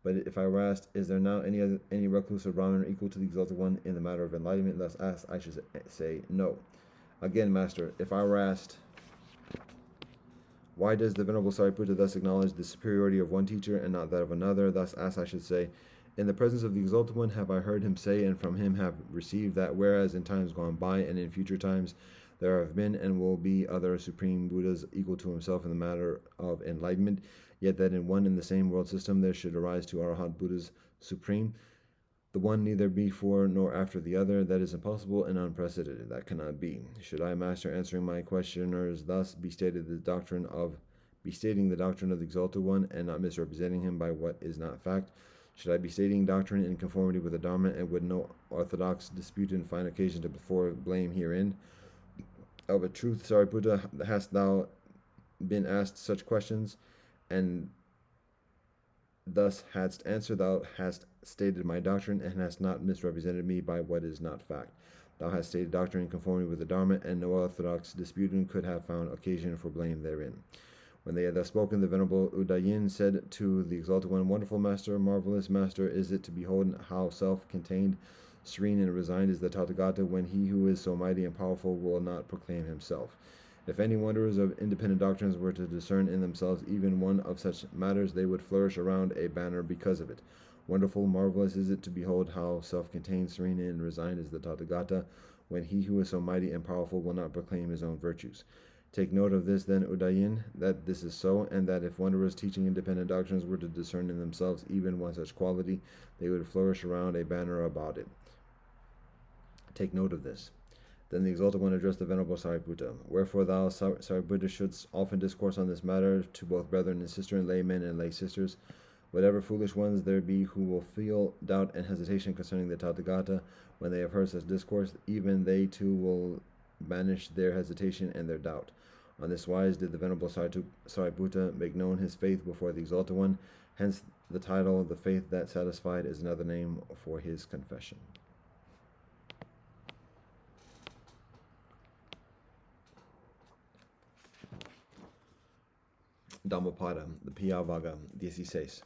But if I were asked, is there now any recluse or Brahmin equal to the Exalted One in the matter of enlightenment? Thus asked, I should say, no. Again, master, if I were asked, why does the Venerable Sariputta thus acknowledge the superiority of one teacher and not that of another? Thus asked, I should say, in the presence of the Exalted One have I heard him say, and from him have received, that whereas in times gone by and in future times there have been and will be other supreme Buddhas equal to himself in the matter of enlightenment, yet that in one and the same world system there should arise 2 Arhat Buddhas supreme, the one neither before nor after the other, that is impossible and unprecedented. That cannot be. Should I, master, answering my questioners thus, be stating the doctrine of the Exalted One and not misrepresenting him by what is not fact? Should I be stating doctrine in conformity with the Dharma, and would no orthodox disputant find occasion to blame herein? Of a truth, Sariputta, hast thou been asked such questions, and thus hadst answered, thou hast stated my doctrine, and hast not misrepresented me by what is not fact. Thou hast stated doctrine in conformity with the Dharma, and no orthodox disputant could have found occasion for blame therein. When they had thus spoken, the Venerable Udayin said to the Exalted One, wonderful master, marvelous master, is it to behold how self-contained, serene, and resigned is the Tathagata, when he who is so mighty and powerful will not proclaim himself. If any wanderers of independent doctrines were to discern in themselves even one of such matters, they would flourish around a banner because of it. Wonderful, marvelous is it to behold how self-contained, serene, and resigned is the Tathagata, when he who is so mighty and powerful will not proclaim his own virtues. Take note of this, then, Udayin, that this is so, and that if wanderers teaching independent doctrines were to discern in themselves even one such quality, they would flourish around a banner about it. Take note of this. Then the Exalted One addressed the Venerable Sariputta. Wherefore thou, Sariputta, shouldst often discourse on this matter to both brethren and sisters, and laymen and lay sisters. Whatever foolish ones there be who will feel doubt and hesitation concerning the Tathagata, when they have heard such discourse, even they too will banish their hesitation and their doubt. On this wise did the Venerable Sariputta make known his faith before the Exalted One. Hence the title, The Faith That Satisfied, is another name for his confession. Dhammapada, the Piyavaga, 16.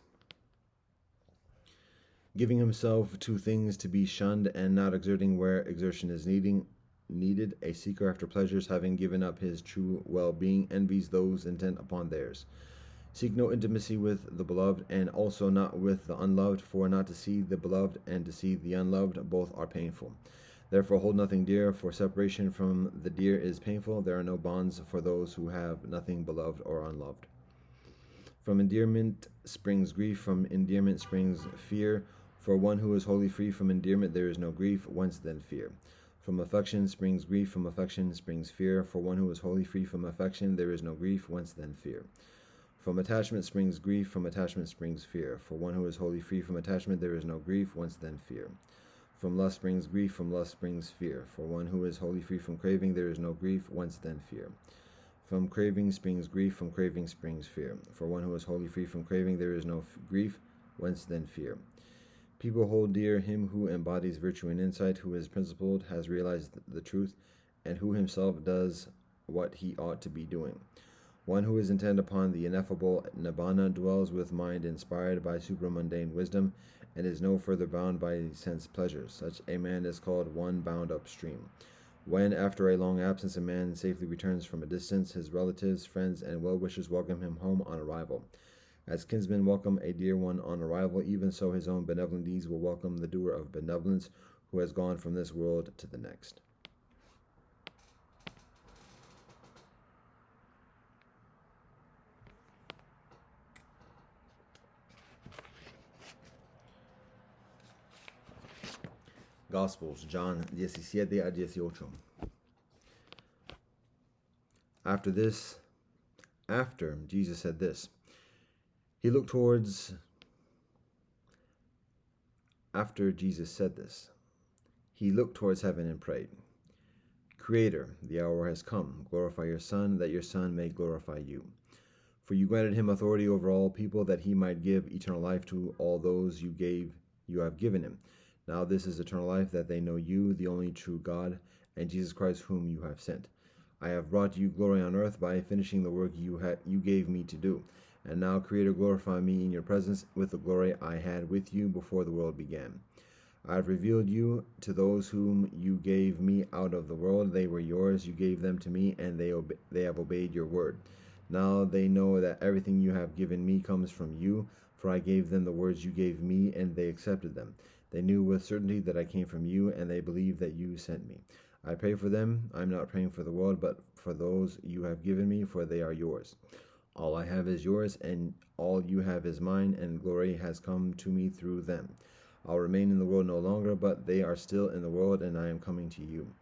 Giving himself to things to be shunned and not exerting where exertion is needed, a seeker after pleasures, having given up his true well-being, envies those intent upon theirs. Seek no intimacy with the beloved, and also not with the unloved, for not to see the beloved and to see the unloved, both are painful. Therefore hold nothing dear, for separation from the dear is painful. There are no bonds for those who have nothing beloved or unloved. From endearment springs grief, from endearment springs fear. For one who is wholly free from endearment there is no grief, whence then fear? From affection springs grief, from affection springs fear. For one who is wholly free from affection there is no grief, whence then fear? From attachment springs grief, from attachment springs fear. For one who is wholly free from attachment there is no grief, whence then fear? From lust springs grief, from lust springs fear. For one who is wholly free from craving, there is no grief, whence then fear? From craving springs grief, from craving springs fear. For one who is wholly free from craving, there is no grief, whence then fear? People hold dear him who embodies virtue and insight, who is principled, has realized the truth, and who himself does what he ought to be doing. One who is intent upon the ineffable nibbana dwells with mind inspired by supramundane wisdom, and is no further bound by sense pleasures. Such a man is called one bound upstream. When, after a long absence, a man safely returns from a distance, his relatives, friends, and well-wishers welcome him home on arrival. As kinsmen welcome a dear one on arrival, even so his own benevolent deeds will welcome the doer of benevolence who has gone from this world to the next. Gospels, John 17-18. After Jesus said this, After Jesus said this, he looked towards heaven and prayed, Creator, the hour has come. Glorify your Son, that your Son may glorify you. For you granted him authority over all people, that he might give eternal life to all those you have given him. Now this is eternal life, that they know you, the only true God, and Jesus Christ whom you have sent. I have brought you glory on earth by finishing the work you gave me to do. And now, Creator, glorify me in your presence with the glory I had with you before the world began. I have revealed you to those whom you gave me out of the world. They were yours, you gave them to me, and they have obeyed your word. Now they know that everything you have given me comes from you, for I gave them the words you gave me, and they accepted them. They knew with certainty that I came from you, and they believe that you sent me. I pray for them. I am not praying for the world, but for those you have given me, for they are yours. All I have is yours, and all you have is mine, and glory has come to me through them. I'll remain in the world no longer, but they are still in the world, and I am coming to you.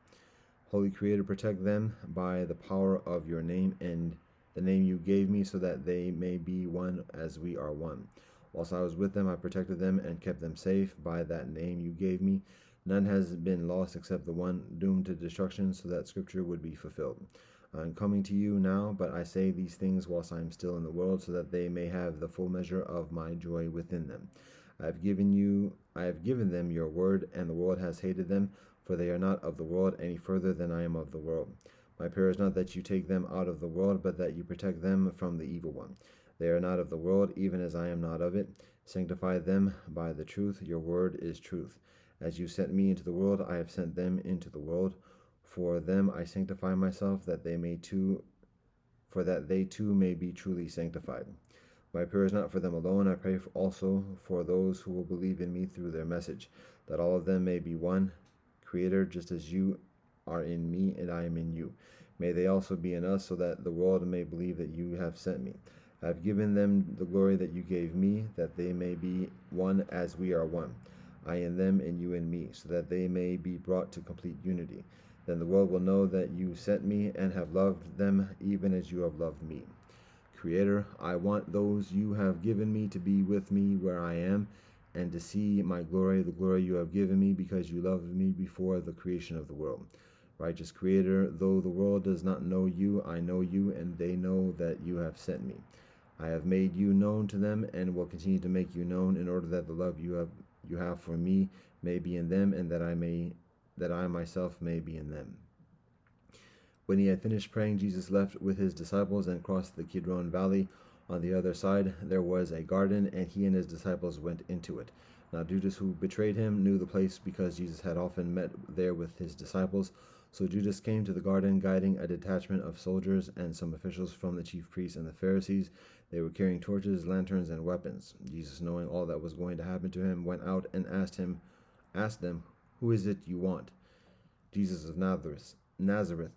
Holy Creator, protect them by the power of your name and the name you gave me, so that they may be one as we are one. Whilst I was with them, I protected them and kept them safe by that name you gave me. None has been lost except the one doomed to destruction, so that Scripture would be fulfilled. I am coming to you now, but I say these things whilst I am still in the world, so that they may have the full measure of my joy within them. I have given them your word, and the world has hated them, for they are not of the world any further than I am of the world. My prayer is not that you take them out of the world, but that you protect them from the evil one. They are not of the world, even as I am not of it. Sanctify them by the truth. Your word is truth. As you sent me into the world, I have sent them into the world. For them I sanctify myself, that they too may be truly sanctified. My prayer is not for them alone. I pray also for those who will believe in me through their message, that all of them may be one. Creator, just as you are in me and I am in you, may they also be in us, so that the world may believe that you have sent me. I have given them the glory that you gave me, that they may be one as we are one. I in them and you in me, so that they may be brought to complete unity. Then the world will know that you sent me and have loved them even as you have loved me. Creator, I want those you have given me to be with me where I am, and to see my glory, the glory you have given me, because you loved me before the creation of the world. Righteous Creator, though the world does not know you, I know you, and they know that you have sent me. I have made you known to them, and will continue to make you known, in order that the love you have for me may be in them, and that I myself may be in them. When he had finished praying, Jesus left with his disciples and crossed the Kidron Valley. On the other side there was a garden, and he and his disciples went into it. Now Judas, who betrayed him, knew the place, because Jesus had often met there with his disciples. So Judas came to the garden, guiding a detachment of soldiers and some officials from the chief priests and the Pharisees. They were carrying torches, lanterns, and weapons. Jesus, knowing all that was going to happen to him, went out and asked them, "Who is it you want?" "Jesus of Nazareth,"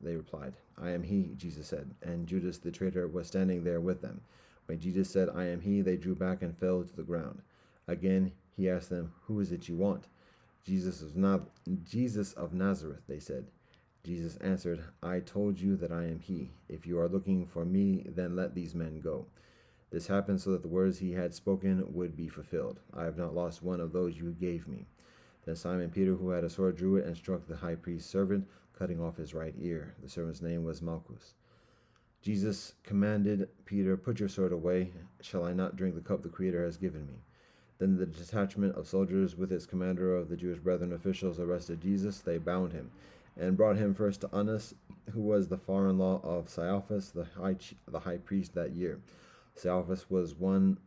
they replied. "I am he," Jesus said, and Judas the traitor was standing there with them. When Jesus said, "I am he," they drew back and fell to the ground. Again he asked them, "Who is it you want?" Jesus of Nazareth," they said. Jesus answered, "I told you that I am he. If you are looking for me, then let these men go." This happened so that the words he had spoken would be fulfilled. "I have not lost one of those you gave me." Then Simon Peter, who had a sword, drew it and struck the high priest's servant, cutting off his right ear. The servant's name was Malchus. Jesus commanded Peter, "Put your sword away. Shall I not drink the cup the Creator has given me?" Then the detachment of soldiers, with its commander of the Jewish brethren officials, arrested Jesus. They bound him and brought him first to Annas, who was the father-in-law of Caiaphas, the high priest that year. Caiaphas was the one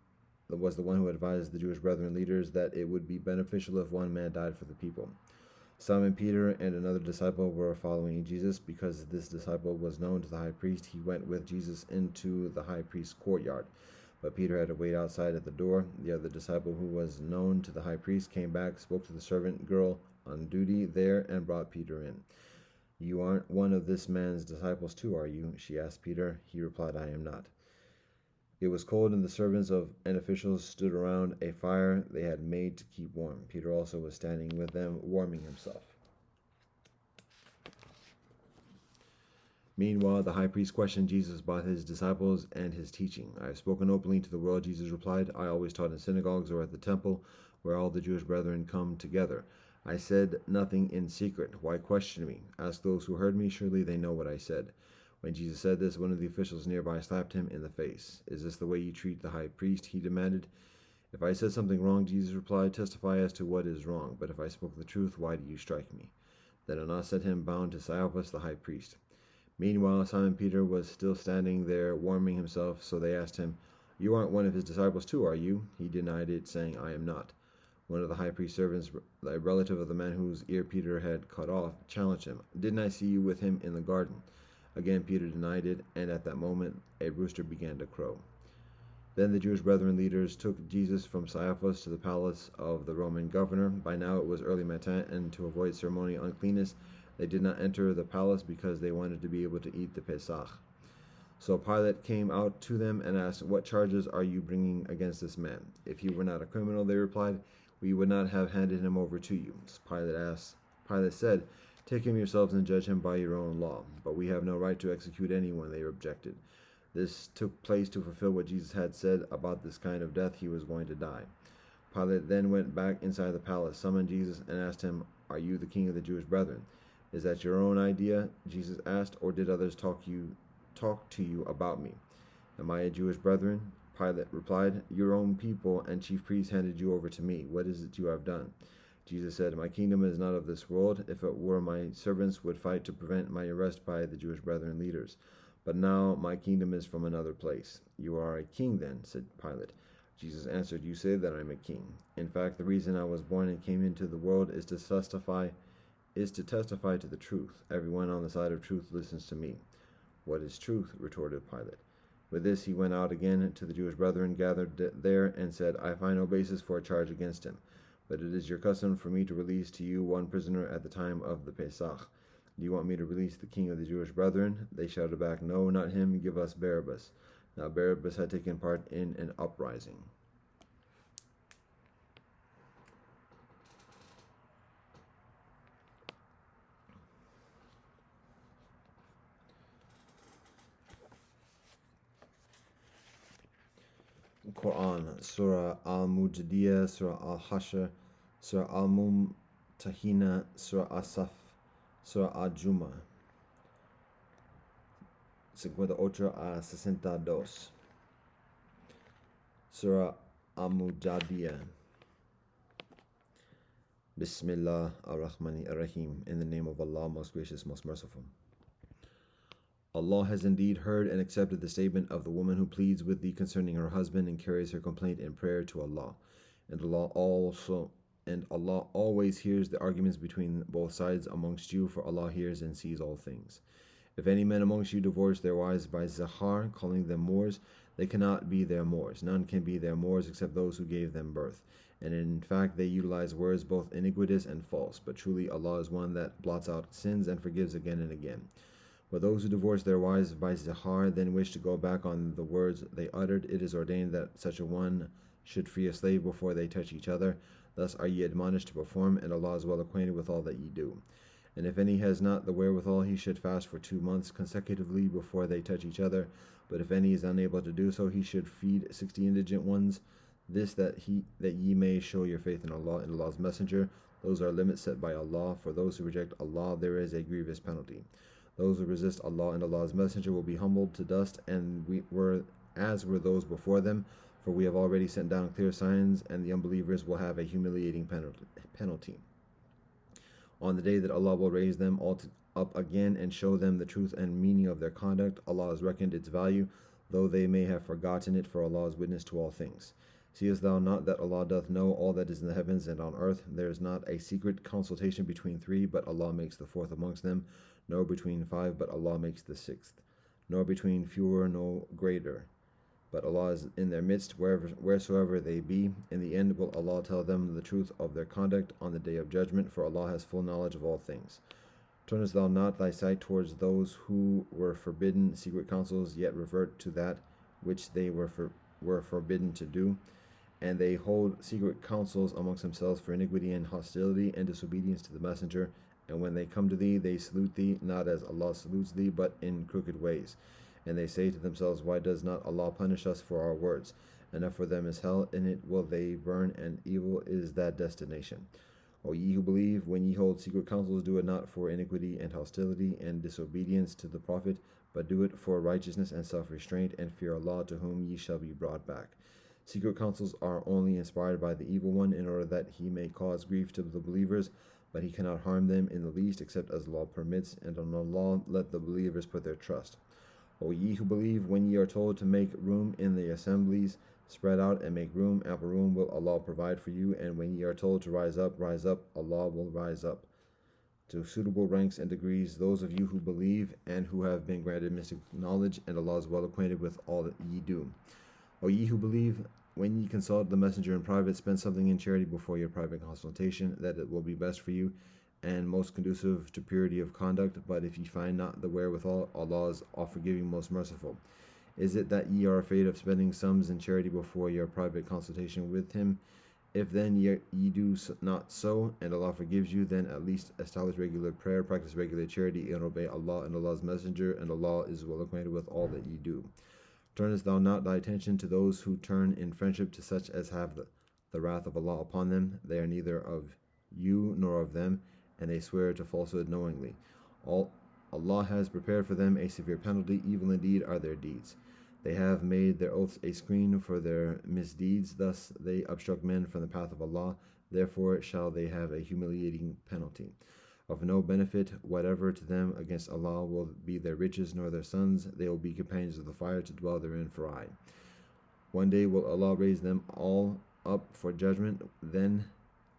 who advised the Jewish brethren leaders that it would be beneficial if one man died for the people. Simon Peter and another disciple were following Jesus. Because this disciple was known to the high priest, he went with Jesus into the high priest's courtyard. But Peter had to wait outside at the door. The other disciple, who was known to the high priest, came back, spoke to the servant girl on duty there, and brought Peter in. "You aren't one of this man's disciples too, are you?" she asked Peter. He replied, "I am not." It was cold, and the servants and officials stood around a fire they had made to keep warm. Peter also was standing with them, warming himself. Meanwhile, the high priest questioned Jesus about his disciples and his teaching. "I have spoken openly to the world," Jesus replied. "I always taught in synagogues or at the temple, where all the Jewish brethren come together. I said nothing in secret. Why question me? Ask those who heard me. Surely they know what I said." When Jesus said this, one of the officials nearby slapped him in the face. "Is this the way you treat the high priest?" he demanded. "If I said something wrong," Jesus replied, "testify as to what is wrong. But if I spoke the truth, why do you strike me?" Then Annas set him bound to Caiaphas, the high priest. Meanwhile, Simon Peter was still standing there, warming himself, so they asked him, "You aren't one of his disciples too, are you?" He denied it, saying, "I am not." One of the high priest's servants, a relative of the man whose ear Peter had cut off, challenged him, "Didn't I see you with him in the garden?" Again Peter denied it, and at that moment a rooster began to crow. Then the Jewish brethren leaders took Jesus from Caiaphas to the palace of the Roman governor. By now it was early matin, and to avoid ceremonial uncleanness, they did not enter the palace because they wanted to be able to eat the Pesach. So Pilate came out to them and asked, "What charges are you bringing against this man?" "If he were not a criminal," they replied, "we would not have handed him over to you." So Pilate said, "Take him yourselves and judge him by your own law." "But we have no right to execute anyone," they objected. This took place to fulfill what Jesus had said about this kind of death he was going to die. Pilate then went back inside the palace, summoned Jesus, and asked him, "Are you the king of the Jewish brethren?" "Is that your own idea?" Jesus asked, "or did others talk to you about me?" "Am I a Jewish brethren?" Pilate replied, "Your own people and chief priests handed you over to me. What is it you have done?" Jesus said, "My kingdom is not of this world. If it were, my servants would fight to prevent my arrest by the Jewish brethren leaders. But now my kingdom is from another place." "You are a king then," said Pilate. Jesus answered, "You say that I am a king. In fact, the reason I was born and came into the world is to testify to the truth. Everyone on the side of truth listens to me." "What is truth?" retorted Pilate. With this he went out again to the Jewish brethren gathered there and said, "I find no basis for a charge against him. But it is your custom for me to release to you one prisoner at the time of the Pesach. Do you want me to release the king of the Jewish brethren?" They shouted back, "No, not him. Give us Barabbas." Now Barabbas had taken part in an uprising. Quran, Surah Al-Mujadiyah, Surah Al-Hashr, Surah Al-Mumtahina, Surah Asaf, Surah Al-Juma, 58 a 62. Surah Al-Mujadiyah. Bismillah ar-Rahman ar-Rahim. In the name of Allah, most gracious, most merciful. Allah has indeed heard and accepted the statement of the woman who pleads with thee concerning her husband and carries her complaint in prayer to Allah. And Allah always hears the arguments between both sides amongst you, for Allah hears and sees all things. If any men amongst you divorce their wives by zihar, calling them Moors, they cannot be their Moors. None can be their Moors except those who gave them birth. And in fact they utilize words both iniquitous and false. But truly Allah is one that blots out sins and forgives again and again. But those who divorce their wives by zihar, then wish to go back on the words they uttered, it is ordained that such a one should free a slave before they touch each other. Thus are ye admonished to perform, and Allah is well acquainted with all that ye do. And if any has not the wherewithal, he should fast for 2 months consecutively before they touch each other. But if any is unable to do so, he should feed 60 indigent ones. This that ye may show your faith in Allah and Allah's Messenger. Those are limits set by Allah. For those who reject Allah, there is a grievous penalty. Those who resist Allah and Allah's Messenger will be humbled to dust, and as were those before them. For we have already sent down clear signs, and the unbelievers will have a humiliating penalty. On the day that Allah will raise them all up again and show them the truth and meaning of their conduct, Allah has reckoned its value, though they may have forgotten it, for Allah is witness to all things. Seest thou not that Allah doth know all that is in the heavens and on earth? There is not a secret consultation between three, but Allah makes the fourth amongst them, nor between five, but Allah makes the sixth, nor between fewer, no greater, but Allah is in their midst wheresoever they be. In the end will Allah tell them the truth of their conduct on the day of judgment, for Allah has full knowledge of all things. Turnest thou not thy sight towards those who were forbidden secret counsels, yet revert to that which they were forbidden to do? And they hold secret counsels amongst themselves for iniquity and hostility and disobedience to the Messenger. And when they come to thee, they salute thee, not as Allah salutes thee, but in crooked ways. And they say to themselves, why does not Allah punish us for our words? Enough for them is hell, in it will they burn, and evil is that destination. O ye who believe, when ye hold secret counsels, do it not for iniquity and hostility and disobedience to the Prophet, but do it for righteousness and self-restraint, and fear Allah, to whom ye shall be brought back. Secret counsels are only inspired by the evil one, in order that he may cause grief to the believers, but he cannot harm them in the least, except as Allah permits, and on Allah let the believers put their trust. O ye who believe, when ye are told to make room in the assemblies, spread out and make room. Ample room will Allah provide for you. And when ye are told to rise up, Allah will rise up to suitable ranks and degrees those of you who believe and who have been granted mystic knowledge, and Allah is well acquainted with all that ye do. O ye who believe, when ye consult the Messenger in private, spend something in charity before your private consultation, that it will be best for you and most conducive to purity of conduct. But if ye find not the wherewithal, Allah is all forgiving, most merciful. Is it that ye are afraid of spending sums in charity before your private consultation with Him? If then ye do not so, and Allah forgives you, then at least establish regular prayer, practice regular charity, and obey Allah and Allah's Messenger, and Allah is well acquainted with all that ye do. Turnest thou not thy attention to those who turn in friendship to such as have the wrath of Allah upon them? They are neither of you nor of them, and they swear to falsehood knowingly. Allah has prepared for them a severe penalty. Evil indeed are their deeds. They have made their oaths a screen for their misdeeds. Thus they obstruct men from the path of Allah. Therefore shall they have a humiliating penalty. Of no benefit whatever to them against Allah will be their riches nor their sons. They will be companions of the fire to dwell therein for aye. One day will Allah raise them all up for judgment. Then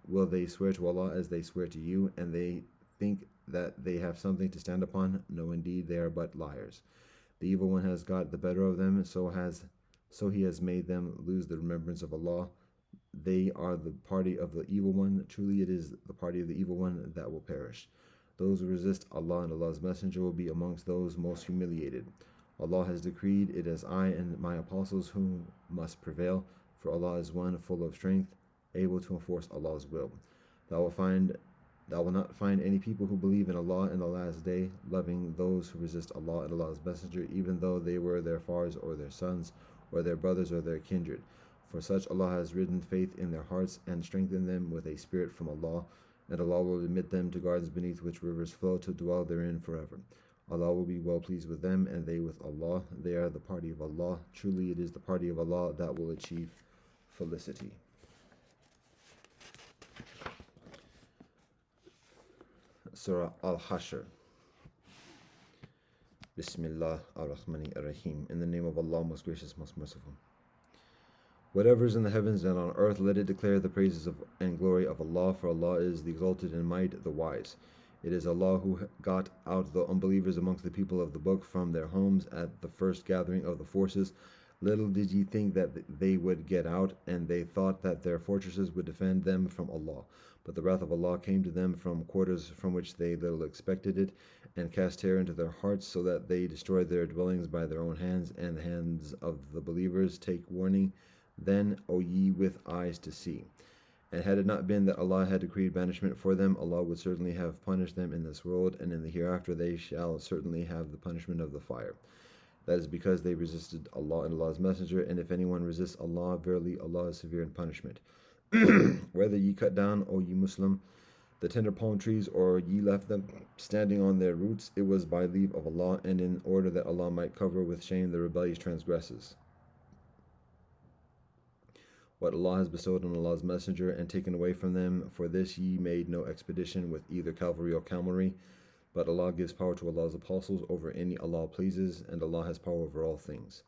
will they swear to Allah as they swear to you, and they think that they have something to stand upon. No, indeed, they are but liars. The evil one has got the better of them, so he has made them lose the remembrance of Allah. They are the party of the evil one. Truly it is the party of the evil one that will perish. Those who resist Allah and Allah's Messenger will be amongst those most humiliated. Allah has decreed, it is I and my apostles who must prevail, for Allah is one full of strength, able to enforce Allah's will. Thou will not find any people who believe in Allah in the last day, loving those who resist Allah and Allah's Messenger, even though they were their fathers or their sons, or their brothers or their kindred. For such Allah has written faith in their hearts and strengthened them with a spirit from Allah, and Allah will admit them to gardens beneath which rivers flow, to dwell therein forever. Allah will be well pleased with them, and they with Allah. They are the party of Allah. Truly it is the party of Allah that will achieve felicity. Surah Al-Hashr. Bismillah ar-Rahmani ar-Rahim. In the name of Allah, most gracious, most merciful. Whatever is in the heavens and on earth, let it declare the praises and glory of Allah, for Allah is the exalted in might, the wise. It is Allah who got out the unbelievers amongst the people of the book from their homes at the first gathering of the forces. Little did ye think that they would get out, and they thought that their fortresses would defend them from Allah. But the wrath of Allah came to them from quarters from which they little expected it, and cast terror into their hearts, so that they destroyed their dwellings by their own hands, and the hands of the believers. Take warning then, O ye with eyes to see. And had it not been that Allah had decreed banishment for them, Allah would certainly have punished them in this world, and in the hereafter they shall certainly have the punishment of the fire. That is because they resisted Allah and Allah's Messenger, and if anyone resists Allah, verily Allah is severe in punishment. Whether ye cut down, O ye Muslim, The tender palm trees, or ye left them standing on their roots, it was by leave of Allah, and in order that Allah might cover with shame the rebellious transgressors. What Allah has bestowed on Allah's Messenger and taken away from them, for this ye made no expedition with either cavalry or camelry, but Allah gives power to Allah's apostles over any Allah pleases, and Allah has power over all things.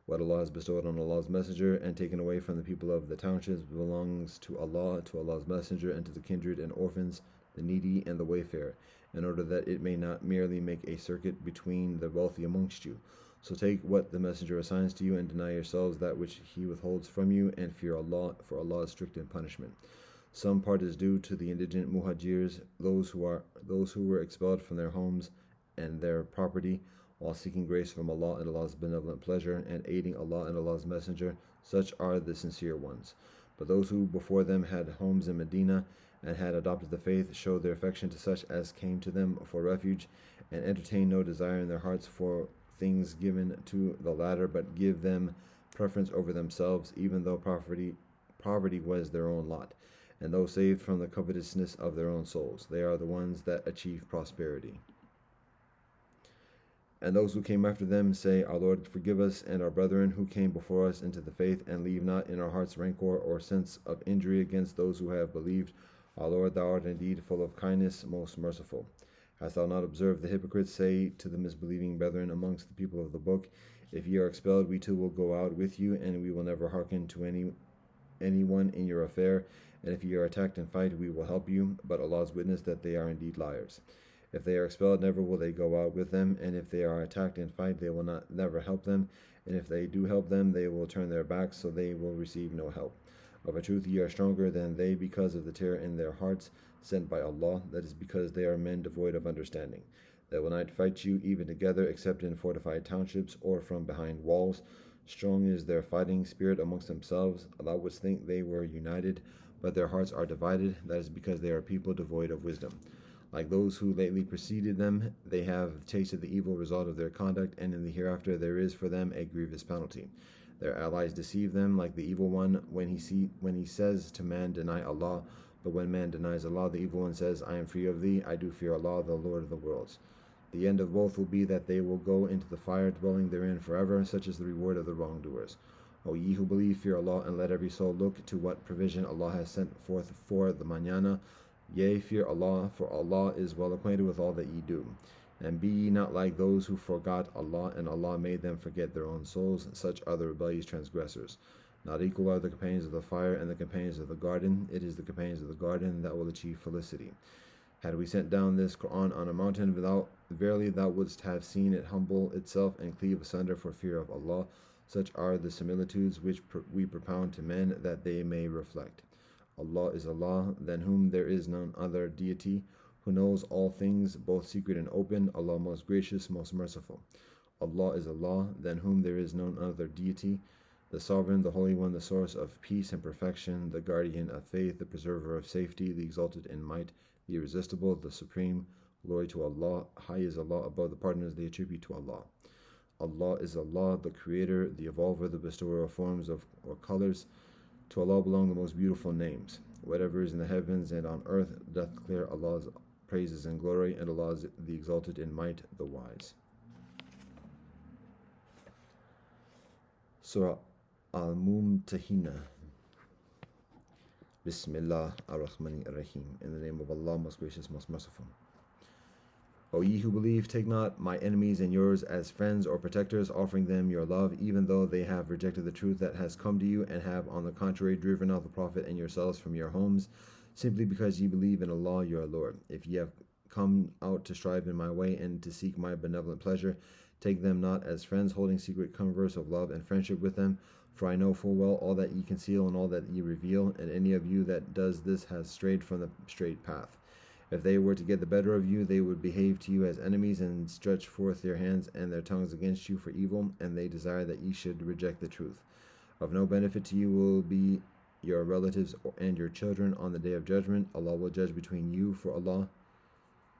What Allah has bestowed on Allah's Messenger and taken away from the people of the townships belongs to Allah, to Allah's Messenger, and to the kindred and orphans, the needy and the wayfarer, in order that it may not merely make a circuit between the wealthy amongst you. So take what the Messenger assigns to you, and deny yourselves that which he withholds from you, and fear Allah, for Allah is strict in punishment. Some part is due to the indigent muhajirs, those who were expelled from their homes and their property, while seeking grace from Allah and Allah's benevolent pleasure, and aiding Allah and Allah's Messenger. Such are the sincere ones. But those who before them had homes in Medina and had adopted the faith showed their affection to such as came to them for refuge, and entertained no desire in their hearts for things given to the latter, but give them preference over themselves, even though poverty was their own lot, and those saved from the covetousness of their own souls. They are the ones that achieve prosperity. And those who came after them say, Our Lord, forgive us and our brethren who came before us into the faith, and leave not in our hearts rancor or sense of injury against those who have believed. Our Lord, thou art indeed full of kindness, most merciful. Hast thou not observed the hypocrites say to the misbelieving brethren amongst the people of the book, If ye are expelled, we too will go out with you, and we will never hearken to anyone in your affair. And if ye are attacked in fight, we will help you. But Allah's witness that they are indeed liars. If they are expelled, never will they go out with them. And if they are attacked in fight, they will never help them. And if they do help them, they will turn their backs, so they will receive no help. Of a truth, ye are stronger than they because of the terror in their hearts, sent by Allah. That is because they are men devoid of understanding. They will not fight you even together, except in fortified townships or from behind walls. Strong is their fighting spirit amongst themselves. Allah would think they were united, but their hearts are divided. That is because they are people devoid of wisdom. Like those who lately preceded them, they have tasted the evil result of their conduct, and in the hereafter there is for them a grievous penalty. Their allies deceive them, like the evil one when he says to man, Deny Allah. But when man denies Allah, the evil one says, I am free of thee, I do fear Allah, the Lord of the worlds. The end of both will be that they will go into the fire, dwelling therein forever. Such is the reward of the wrongdoers. O ye who believe, fear Allah, and let every soul look to what provision Allah has sent forth for the mañana. Yea, fear Allah, for Allah is well acquainted with all that ye do. And be ye not like those who forgot Allah, and Allah made them forget their own souls. Such are the rebellious transgressors. Not equal are the companions of the fire and the companions of the garden. It is the companions of the garden that will achieve felicity. Had we sent down this Quran on a mountain, verily thou wouldst have seen it humble itself and cleave asunder for fear of Allah. Such are the similitudes which we propound to men, that they may reflect. Allah is Allah, than whom there is none other deity, who knows all things, both secret and open. Allah most gracious, most merciful. Allah is Allah, than whom there is none other deity, the Sovereign, the Holy One, the source of peace and perfection, the guardian of faith, the preserver of safety, the exalted in might, the irresistible, the supreme. Glory to Allah. High is Allah above the partners they attribute to Allah. Allah is Allah, the creator, the evolver, the bestower of forms or colors. To Allah belong the most beautiful names. Whatever is in the heavens and on earth doth declare Allah's praises and glory, and Allah is the exalted in might, the wise. Surah Al-Mumtahina. Bismillah ar-Rahman ar-Rahim. In the name of Allah, most gracious, most merciful. O ye who believe, take not my enemies and yours as friends or protectors, offering them your love, even though they have rejected the truth that has come to you, and have on the contrary driven out the Prophet and yourselves from your homes, simply because ye believe in Allah your Lord. If ye have come out to strive in my way and to seek my benevolent pleasure, take them not as friends, holding secret converse of love and friendship with them. For I know full well all that ye conceal and all that ye reveal, and any of you that does this has strayed from the straight path. If they were to get the better of you, they would behave to you as enemies, and stretch forth their hands and their tongues against you for evil, and they desire that ye should reject the truth. Of no benefit to you will be your relatives and your children on the day of judgment. Allah will judge between you, for Allah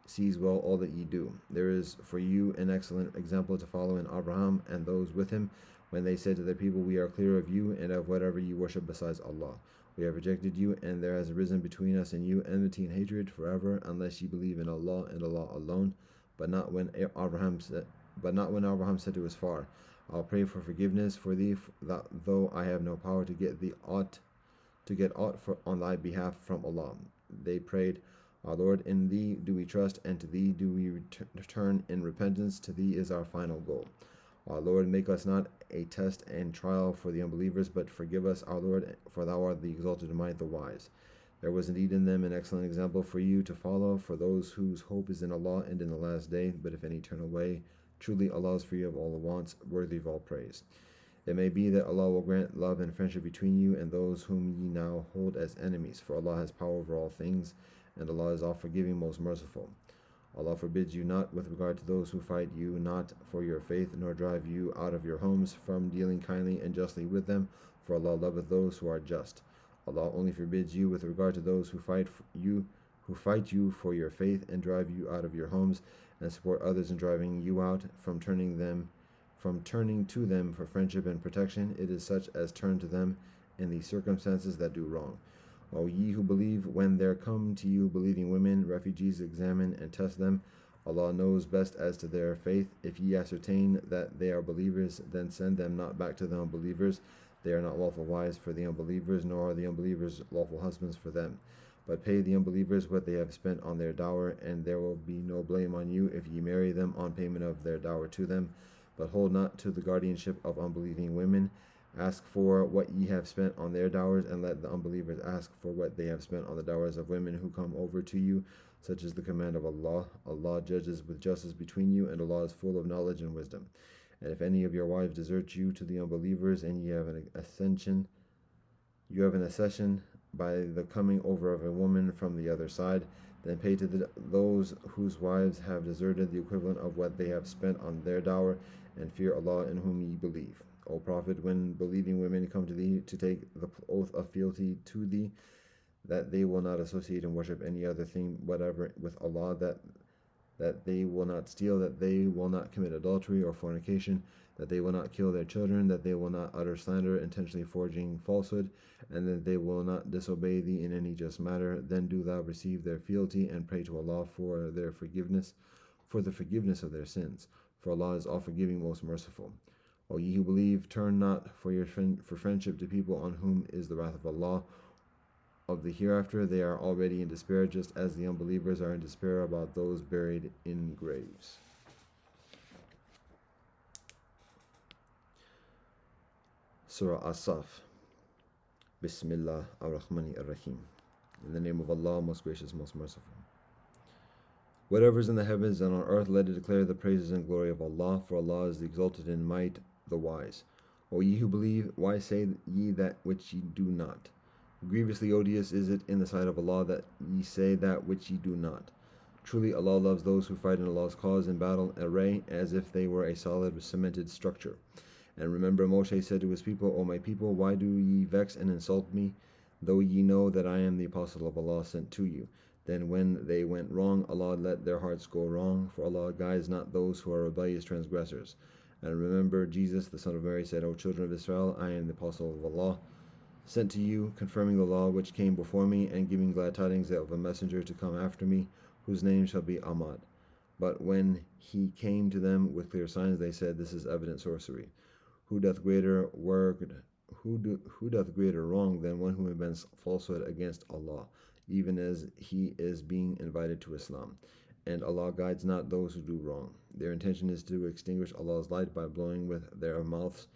sees well all that ye do. There is for you an excellent example to follow in Abraham and those with him, when they said to their people, We are clear of you and of whatever you worship besides Allah. We have rejected you, and there has arisen between us and you enmity and hatred forever, unless ye believe in Allah and Allah alone. But not when Abraham said to his father, I'll pray for forgiveness for thee, that though I have no power to get aught on thy behalf from Allah. They prayed, Our Lord, in thee do we trust, and to thee do we return in repentance. To thee is our final goal. Our Lord, make us not a test and trial for the unbelievers, but forgive us, our Lord, for thou art the exalted might, the wise. There was indeed in them an excellent example for you to follow, for those whose hope is in Allah and in the last day. But if any turn away, truly Allah is free of all the wants, worthy of all praise. It may be that Allah will grant love and friendship between you and those whom ye now hold as enemies, for Allah has power over all things, and Allah is all forgiving, most merciful. Allah forbids you not with regard to those who fight you not for your faith, nor drive you out of your homes from dealing kindly and justly with them, for Allah loveth those who are just. Allah only forbids you with regard to those who fight you for your faith and drive you out of your homes, and support others in driving you out from turning to them for friendship and protection. It is such as turn to them in the circumstances that do wrong. O ye who believe, when there come to you believing women, refugees, examine and test them. Allah knows best as to their faith. If ye ascertain that they are believers, then send them not back to the unbelievers. They are not lawful wives for the unbelievers, nor are the unbelievers lawful husbands for them. But pay the unbelievers what they have spent on their dower, and there will be no blame on you if ye marry them on payment of their dower to them. But hold not to the guardianship of unbelieving women. Ask for what ye have spent on their dowers, and let the unbelievers ask for what they have spent on the dowers of women who come over to you. Such is the command of Allah. Allah judges with justice between you, and Allah is full of knowledge and wisdom. And if any of your wives desert you to the unbelievers, and ye have an accession by the coming over of a woman from the other side, then pay to those whose wives have deserted the equivalent of what they have spent on their dower, and fear Allah in whom ye believe. O Prophet, when believing women come to thee to take the oath of fealty to thee, that they will not associate and worship any other thing whatever with Allah, that they will not steal, that they will not commit adultery or fornication, that they will not kill their children, that they will not utter slander, intentionally forging falsehood, and that they will not disobey thee in any just matter, then do thou receive their fealty and pray to Allah for the forgiveness of their sins. For Allah is all forgiving, most merciful. O ye who believe, turn not for friendship to people on whom is the wrath of Allah. Of the hereafter they are already in despair, just as the unbelievers are in despair about those buried in graves. Surah As-Saf. Bismillah ar-Rahmani ar-Rahim. In the name of Allah, most gracious, most merciful. Whatever is in the heavens and on earth, let it declare the praises and glory of Allah, for Allah is the exalted in might, the wise. O ye who believe, why say ye that which ye do not? Grievously odious is it in the sight of Allah that ye say that which ye do not. Truly Allah loves those who fight in Allah's cause in battle array, as if they were a solid cemented structure. And remember, Moshe said to his people, O my people, why do ye vex and insult me, though ye know that I am the apostle of Allah sent to you? Then when they went wrong, Allah let their hearts go wrong, for Allah guides not those who are rebellious transgressors. And remember, Jesus, the son of Mary, said, O children of Israel, I am the apostle of Allah, sent to you, confirming the law which came before me, and giving glad tidings of a messenger to come after me, whose name shall be Ahmad. But when he came to them with clear signs, they said, This is evident sorcery. Who doth greater wrong than one who invents falsehood against Allah, even as he is being invited to Islam? And Allah guides not those who do wrong. Their intention is to extinguish Allah's light by blowing with their mouths,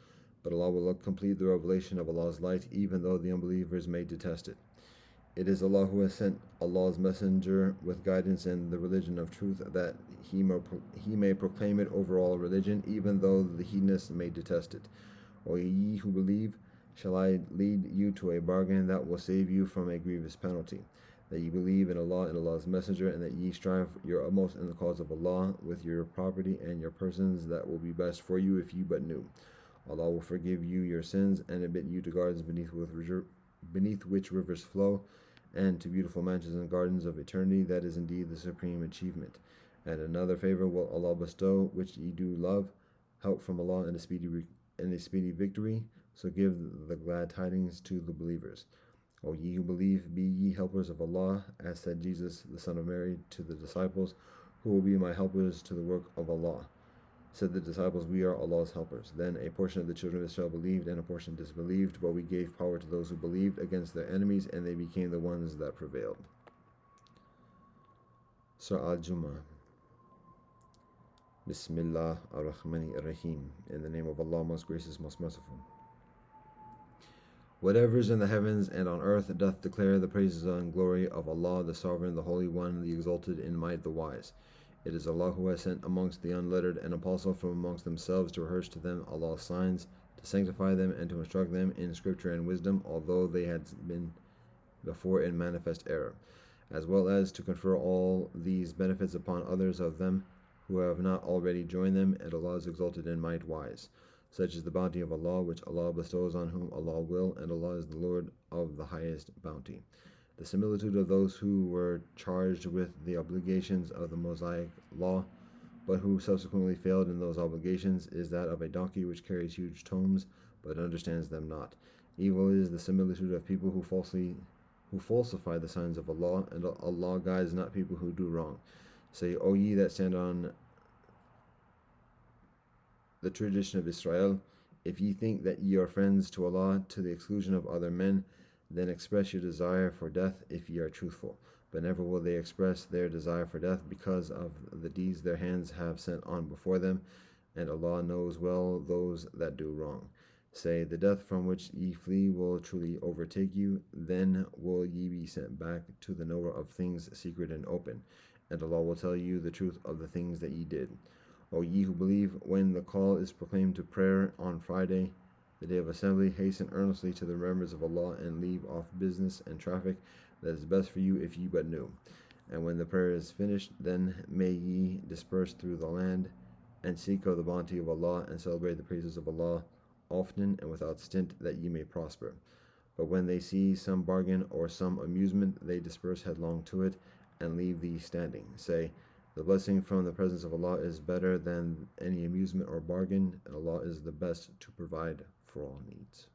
but Allah will complete the revelation of Allah's light, even though the unbelievers may detest it. It is Allah who has sent Allah's messenger with guidance and the religion of truth, that he may proclaim it over all religion, even though the hedonists may detest it. O ye who believe, shall I lead you to a bargain that will save you from a grievous penalty? That ye believe in Allah and Allah's messenger, and that ye strive your utmost in the cause of Allah with your property and your persons. That will be best for you if you but knew. Allah will forgive you your sins and admit you to gardens beneath which rivers flow, and to beautiful mansions and gardens of eternity. That is indeed the supreme achievement. And another favor will Allah bestow, which ye do love, help from Allah and a speedy victory. So give the glad tidings to the believers. O ye who believe, be ye helpers of Allah, as said Jesus, the son of Mary, to the disciples, who will be my helpers to the work of Allah. Said the disciples, we are Allah's helpers. Then a portion of the children of Israel believed and a portion disbelieved, but we gave power to those who believed against their enemies, and they became the ones that prevailed. Surah Al-Jumu'ah. Bismillah ar-Rahmani ar-Rahim. In the name of Allah, most gracious, most merciful. Whatever is in the heavens and on earth doth declare the praises and glory of Allah, the Sovereign, the Holy One, the Exalted in might, the Wise. It is Allah who has sent amongst the unlettered an apostle from amongst themselves to rehearse to them Allah's signs, to sanctify them and to instruct them in scripture and wisdom, although they had been before in manifest error, as well as to confer all these benefits upon others of them who have not already joined them, and Allah is exalted in might, wise. Such is the bounty of Allah, which Allah bestows on whom Allah will, and Allah is the Lord of the highest bounty. The similitude of those who were charged with the obligations of the Mosaic law, but who subsequently failed in those obligations, is that of a donkey which carries huge tomes, but understands them not. Evil is the similitude of people who falsify the signs of Allah, and Allah guides not people who do wrong. Say, O ye that stand on the tradition of Israel, if ye think that ye are friends to Allah to the exclusion of other men, then express your desire for death if ye are truthful. But never will they express their desire for death because of the deeds their hands have sent on before them, and Allah knows well those that do wrong. Say, the death from which ye flee will truly overtake you, then will ye be sent back to the knower of things secret and open, and Allah will tell you the truth of the things that ye did. O ye who believe, when the call is proclaimed to prayer on Friday, the day of assembly, hasten earnestly to the remembrance of Allah and leave off business and traffic. That is best for you if ye but knew. And when the prayer is finished, then may ye disperse through the land and seek of the bounty of Allah and celebrate the praises of Allah often and without stint, that ye may prosper. But when they see some bargain or some amusement, they disperse headlong to it and leave thee standing. Say, the blessing from the presence of Allah is better than any amusement or bargain, and Allah is the best to provide for all needs.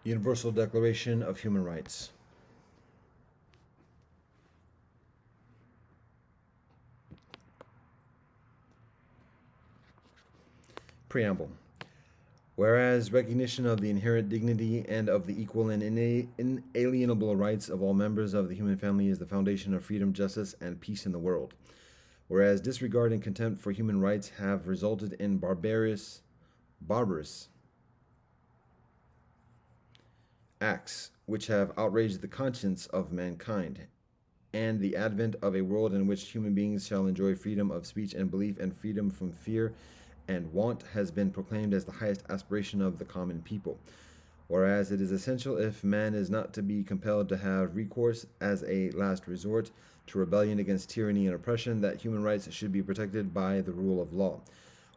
Universal Declaration of Human Rights. Preamble. Whereas recognition of the inherent dignity and of the equal and inalienable rights of all members of the human family is the foundation of freedom, justice, and peace in the world. Whereas disregard and contempt for human rights have resulted in barbarous acts which have outraged the conscience of mankind, and the advent of a world in which human beings shall enjoy freedom of speech and belief and freedom from fear and want has been proclaimed as the highest aspiration of the common people. Whereas it is essential, if man is not to be compelled to have recourse as a last resort to rebellion against tyranny and oppression, that human rights should be protected by the rule of law.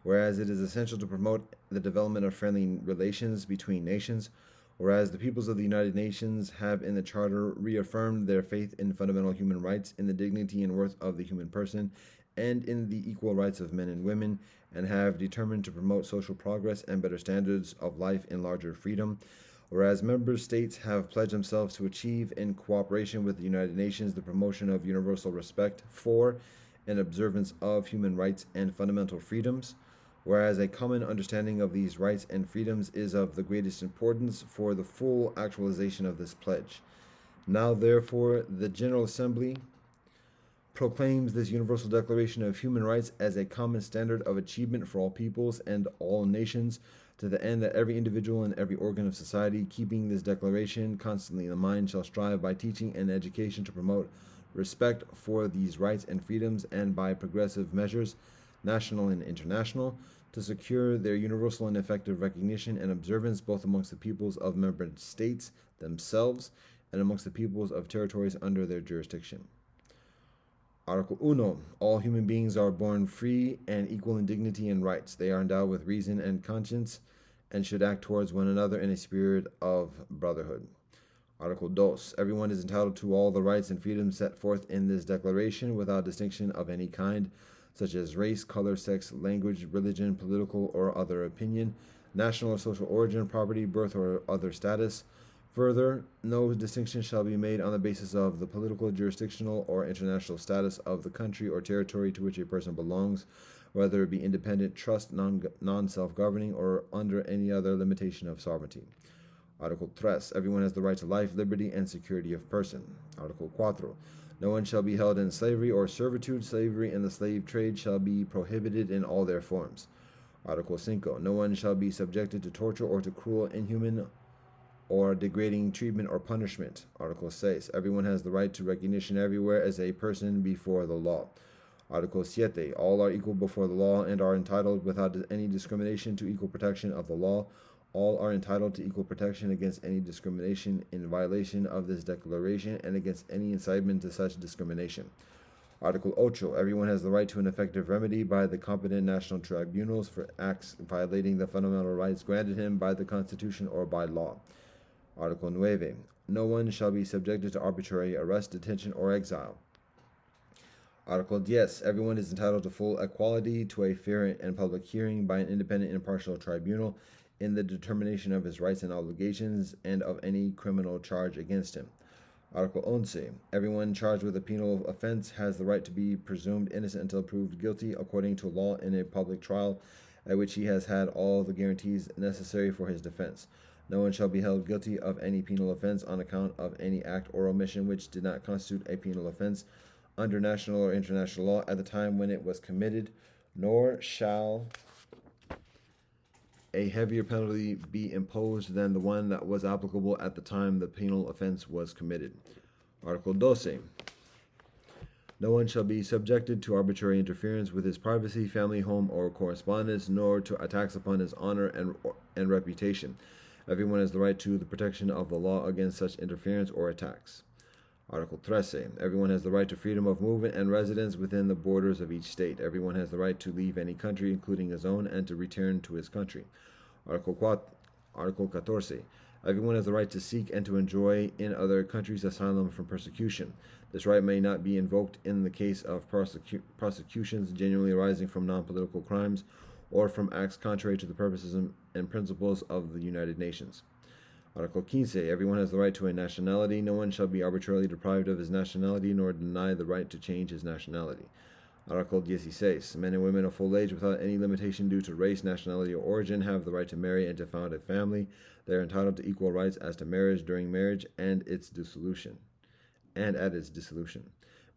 Whereas it is essential to promote the development of friendly relations between nations. Whereas the peoples of the United Nations have in the Charter reaffirmed their faith in fundamental human rights, in the dignity and worth of the human person, and in the equal rights of men and women, and have determined to promote social progress and better standards of life in larger freedom. Whereas member states have pledged themselves to achieve, in cooperation with the United Nations, the promotion of universal respect for and observance of human rights and fundamental freedoms, whereas a common understanding of these rights and freedoms is of the greatest importance for the full actualization of this pledge. Now, therefore, the General Assembly proclaims this Universal Declaration of Human Rights as a common standard of achievement for all peoples and all nations, to the end that every individual and every organ of society, keeping this declaration constantly in the mind, shall strive by teaching and education to promote respect for these rights and freedoms, and by progressive measures, national and international, to secure their universal and effective recognition and observance both amongst the peoples of member states themselves and amongst the peoples of territories under their jurisdiction. Article 1. All human beings are born free and equal in dignity and rights. They are endowed with reason and conscience and should act towards one another in a spirit of brotherhood. Article 2. Everyone is entitled to all the rights and freedoms set forth in this declaration without distinction of any kind, such as race, color, sex, language, religion, political or other opinion, national or social origin, property, birth, or other status. Further, no distinction shall be made on the basis of the political, jurisdictional, or international status of the country or territory to which a person belongs, whether it be independent, trust, non-self-governing, or under any other limitation of sovereignty. Article 3. Everyone has the right to life, liberty, and security of person. Article 4. No one shall be held in slavery or servitude. Slavery and the slave trade shall be prohibited in all their forms. Article 5. No one shall be subjected to torture or to cruel, inhuman, or degrading treatment or punishment. Article 6. Everyone has the right to recognition everywhere as a person before the law. Article 7. All are equal before the law and are entitled without any discrimination to equal protection of the law. All are entitled to equal protection against any discrimination in violation of this declaration and against any incitement to such discrimination. Article 8. Everyone has the right to an effective remedy by the competent national tribunals for acts violating the fundamental rights granted him by the Constitution or by law. Article 9. No one shall be subjected to arbitrary arrest, detention, or exile. Article 10. Everyone is entitled to full equality to a fair and public hearing by an independent and impartial tribunal in the determination of his rights and obligations and of any criminal charge against him. Article 11. Everyone charged with a penal offense has the right to be presumed innocent until proved guilty according to law in a public trial at which he has had all the guarantees necessary for his defense. No one shall be held guilty of any penal offense on account of any act or omission which did not constitute a penal offense under national or international law at the time when it was committed, nor shall a heavier penalty be imposed than the one that was applicable at the time the penal offense was committed. Article 12. No one shall be subjected to arbitrary interference with his privacy, family, home, or correspondence, nor to attacks upon his honor and reputation. Everyone has the right to the protection of the law against such interference or attacks. Article 13. Everyone has the right to freedom of movement and residence within the borders of each state. Everyone has the right to leave any country, including his own, and to return to his country. Article 14. Everyone has the right to seek and to enjoy in other countries asylum from persecution. This right may not be invoked in the case of prosecutions genuinely arising from non-political crimes or from acts contrary to the purposes and principles of the United Nations. Article 15. Everyone has the right to a nationality. No one shall be arbitrarily deprived of his nationality nor denied the right to change his nationality. Article 16. Men and women of full age without any limitation due to race, nationality, or origin have the right to marry and to found a family. They are entitled to equal rights as to marriage, during marriage, and at its dissolution.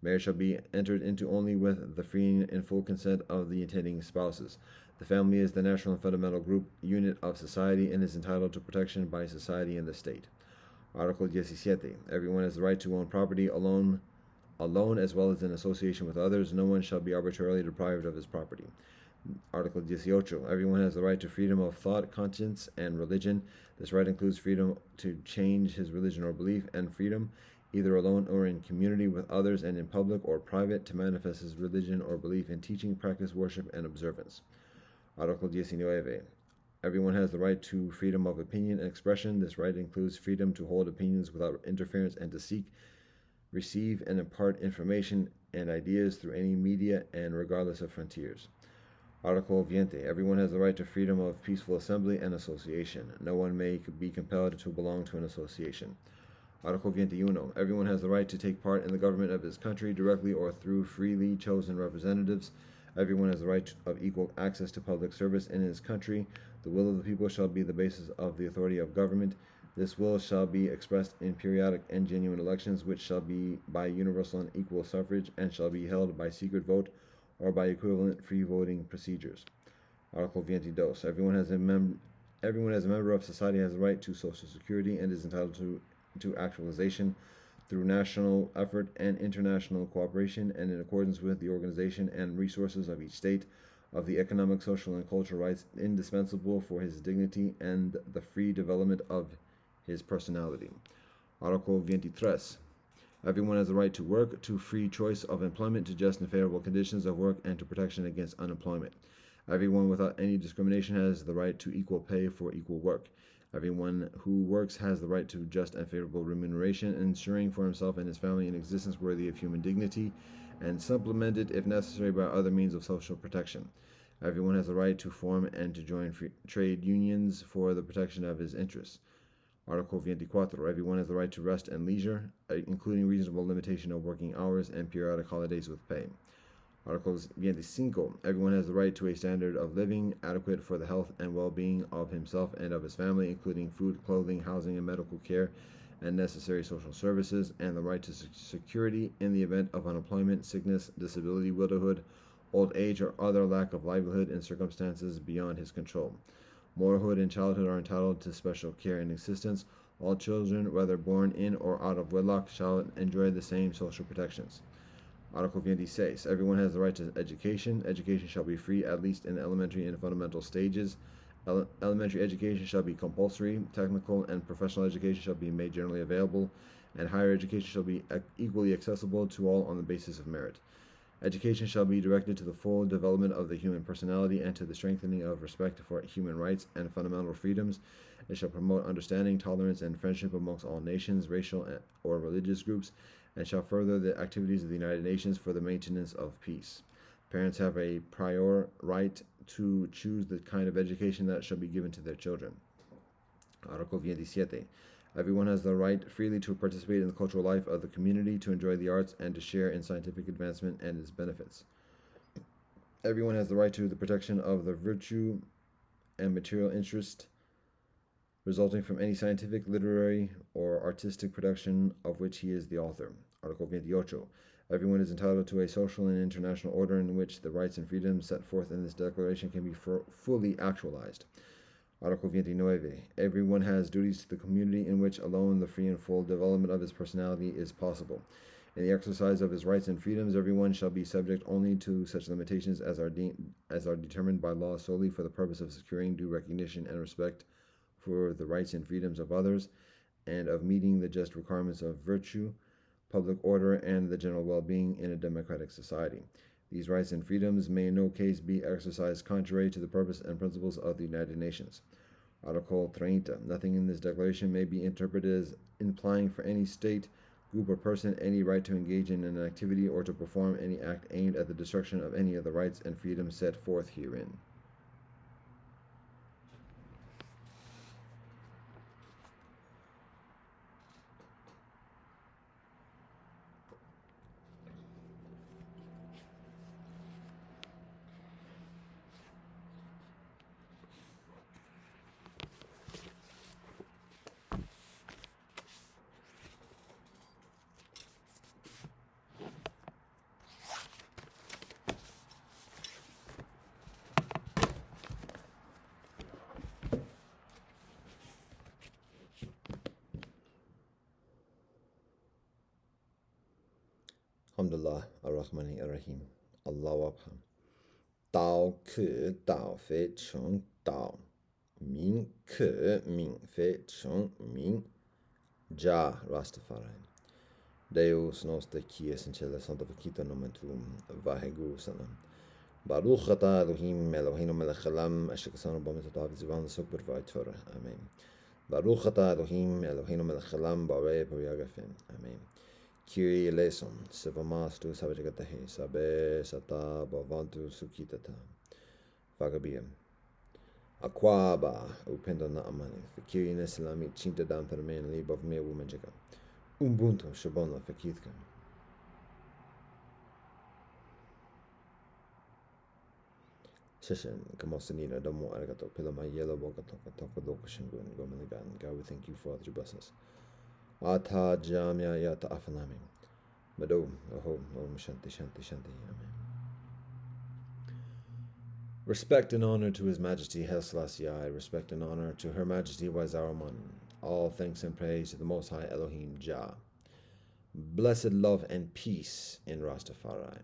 Marriage shall be entered into only with the free and full consent of the intending spouses. The family is the natural and fundamental group unit of society and is entitled to protection by society and the state. Article 17. Everyone has the right to own property alone as well as in association with others. No one shall be arbitrarily deprived of his property. Article 18. Everyone has the right to freedom of thought, conscience, and religion. This right includes freedom to change his religion or belief, and freedom, either alone or in community with others and in public or private, to manifest his religion or belief in teaching, practice, worship, and observance. Article 19. Everyone has the right to freedom of opinion and expression. This right includes freedom to hold opinions without interference and to seek, receive, and impart information and ideas through any media and regardless of frontiers. Article 20. Everyone has the right to freedom of peaceful assembly and association. No one may be compelled to belong to an association. Article 21. Everyone has the right to take part in the government of his country directly or through freely chosen representatives. Everyone has the right of equal access to public service in his country. The will of the people shall be the basis of the authority of government. This will shall be expressed in periodic and genuine elections, which shall be by universal and equal suffrage, and shall be held by secret vote or by equivalent free voting procedures. Article 22. Everyone as a member of society has the right to Social Security and is entitled to actualization through national effort and international cooperation, and in accordance with the organization and resources of each state, of the economic, social, and cultural rights indispensable for his dignity and the free development of his personality. Article 23. Everyone has the right to work, to free choice of employment, to just and favorable conditions of work, and to protection against unemployment. Everyone without any discrimination has the right to equal pay for equal work. Everyone who works has the right to just and favorable remuneration, ensuring for himself and his family an existence worthy of human dignity, and supplemented, if necessary, by other means of social protection. Everyone has the right to form and to join free trade unions for the protection of his interests. Article 24. Everyone has the right to rest and leisure, including reasonable limitation of working hours and periodic holidays with pay. Article 25. Everyone has the right to a standard of living adequate for the health and well-being of himself and of his family, including food, clothing, housing, and medical care, and necessary social services, and the right to security in the event of unemployment, sickness, disability, widowhood, old age, or other lack of livelihood in circumstances beyond his control. Motherhood and childhood are entitled to special care and assistance. All children, whether born in or out of wedlock, shall enjoy the same social protections. Article 26. Everyone has the right to education. Education shall be free, at least in the elementary and fundamental stages. Elementary education shall be compulsory. Technical and professional education shall be made generally available, and higher education shall be equally accessible to all on the basis of merit. Education shall be directed to the full development of the human personality and to the strengthening of respect for human rights and fundamental freedoms. It shall promote understanding, tolerance, and friendship amongst all nations, racial or religious groups, and shall further the activities of the United Nations for the maintenance of peace. Parents have a prior right to choose the kind of education that shall be given to their children. Article 27. Everyone has the right freely to participate in the cultural life of the community, to enjoy the arts, and to share in scientific advancement and its benefits. Everyone has the right to the protection of the virtue and material interest resulting from any scientific, literary, or artistic production of which he is the author. Article 28. Everyone is entitled to a social and international order in which the rights and freedoms set forth in this declaration can be fully actualized. Article 29. Everyone has duties to the community in which alone the free and full development of his personality is possible. In the exercise of his rights and freedoms, everyone shall be subject only to such limitations as are determined by law solely for the purpose of securing due recognition and respect for the rights and freedoms of others, and of meeting the just requirements of virtue, public order, and the general well-being in a democratic society. These rights and freedoms may in no case be exercised contrary to the purpose and principles of the United Nations. Article 30. Nothing in this declaration may be interpreted as implying for any state, group, or person any right to engage in an activity or to perform any act aimed at the destruction of any of the rights and freedoms set forth herein. Alhamdulillah, Ar-Rahmani Ar-Rahim. Allahu Akbar. 道可道非常道，名可名非常名。Já Rastafari. Deus nos daqui essential Santa Vakita Nomentum Vahegu Sanam. Baruch Ata Elohim Eloheinu Melech Halam Asher Kasanu B'Mitzvot Zivan Sukbet V'Torah. Amen. Baruch Ata Elohim Eloheinu Melech Halam B'Arei P'Yagafim. Amen. Kyrie eleison, Sevamastu Savajagatahe, Sabe Sata Bhavantu Sukhitata. Fagabia. Aquaba, upendo na amani. Fikiri nesilami cinta dan permen libov me wumajika. Ubuntu shabona fakitka. Session, Kamosanina, Domo Arigato, Pilama Yellow Boka Toka Doka Shingun, Gomanigan. God, we thank you for all that you bless us. Ata Jamia Yata Afanami. Mado, Aho, Om Shanti Shanti Shanti. Amen. Respect and honor to His Majesty Haile Selassie I. Respect and honor to Her Majesty Wazaraman. All thanks and praise to the Most High Elohim Jah. Blessed love and peace in Rastafari.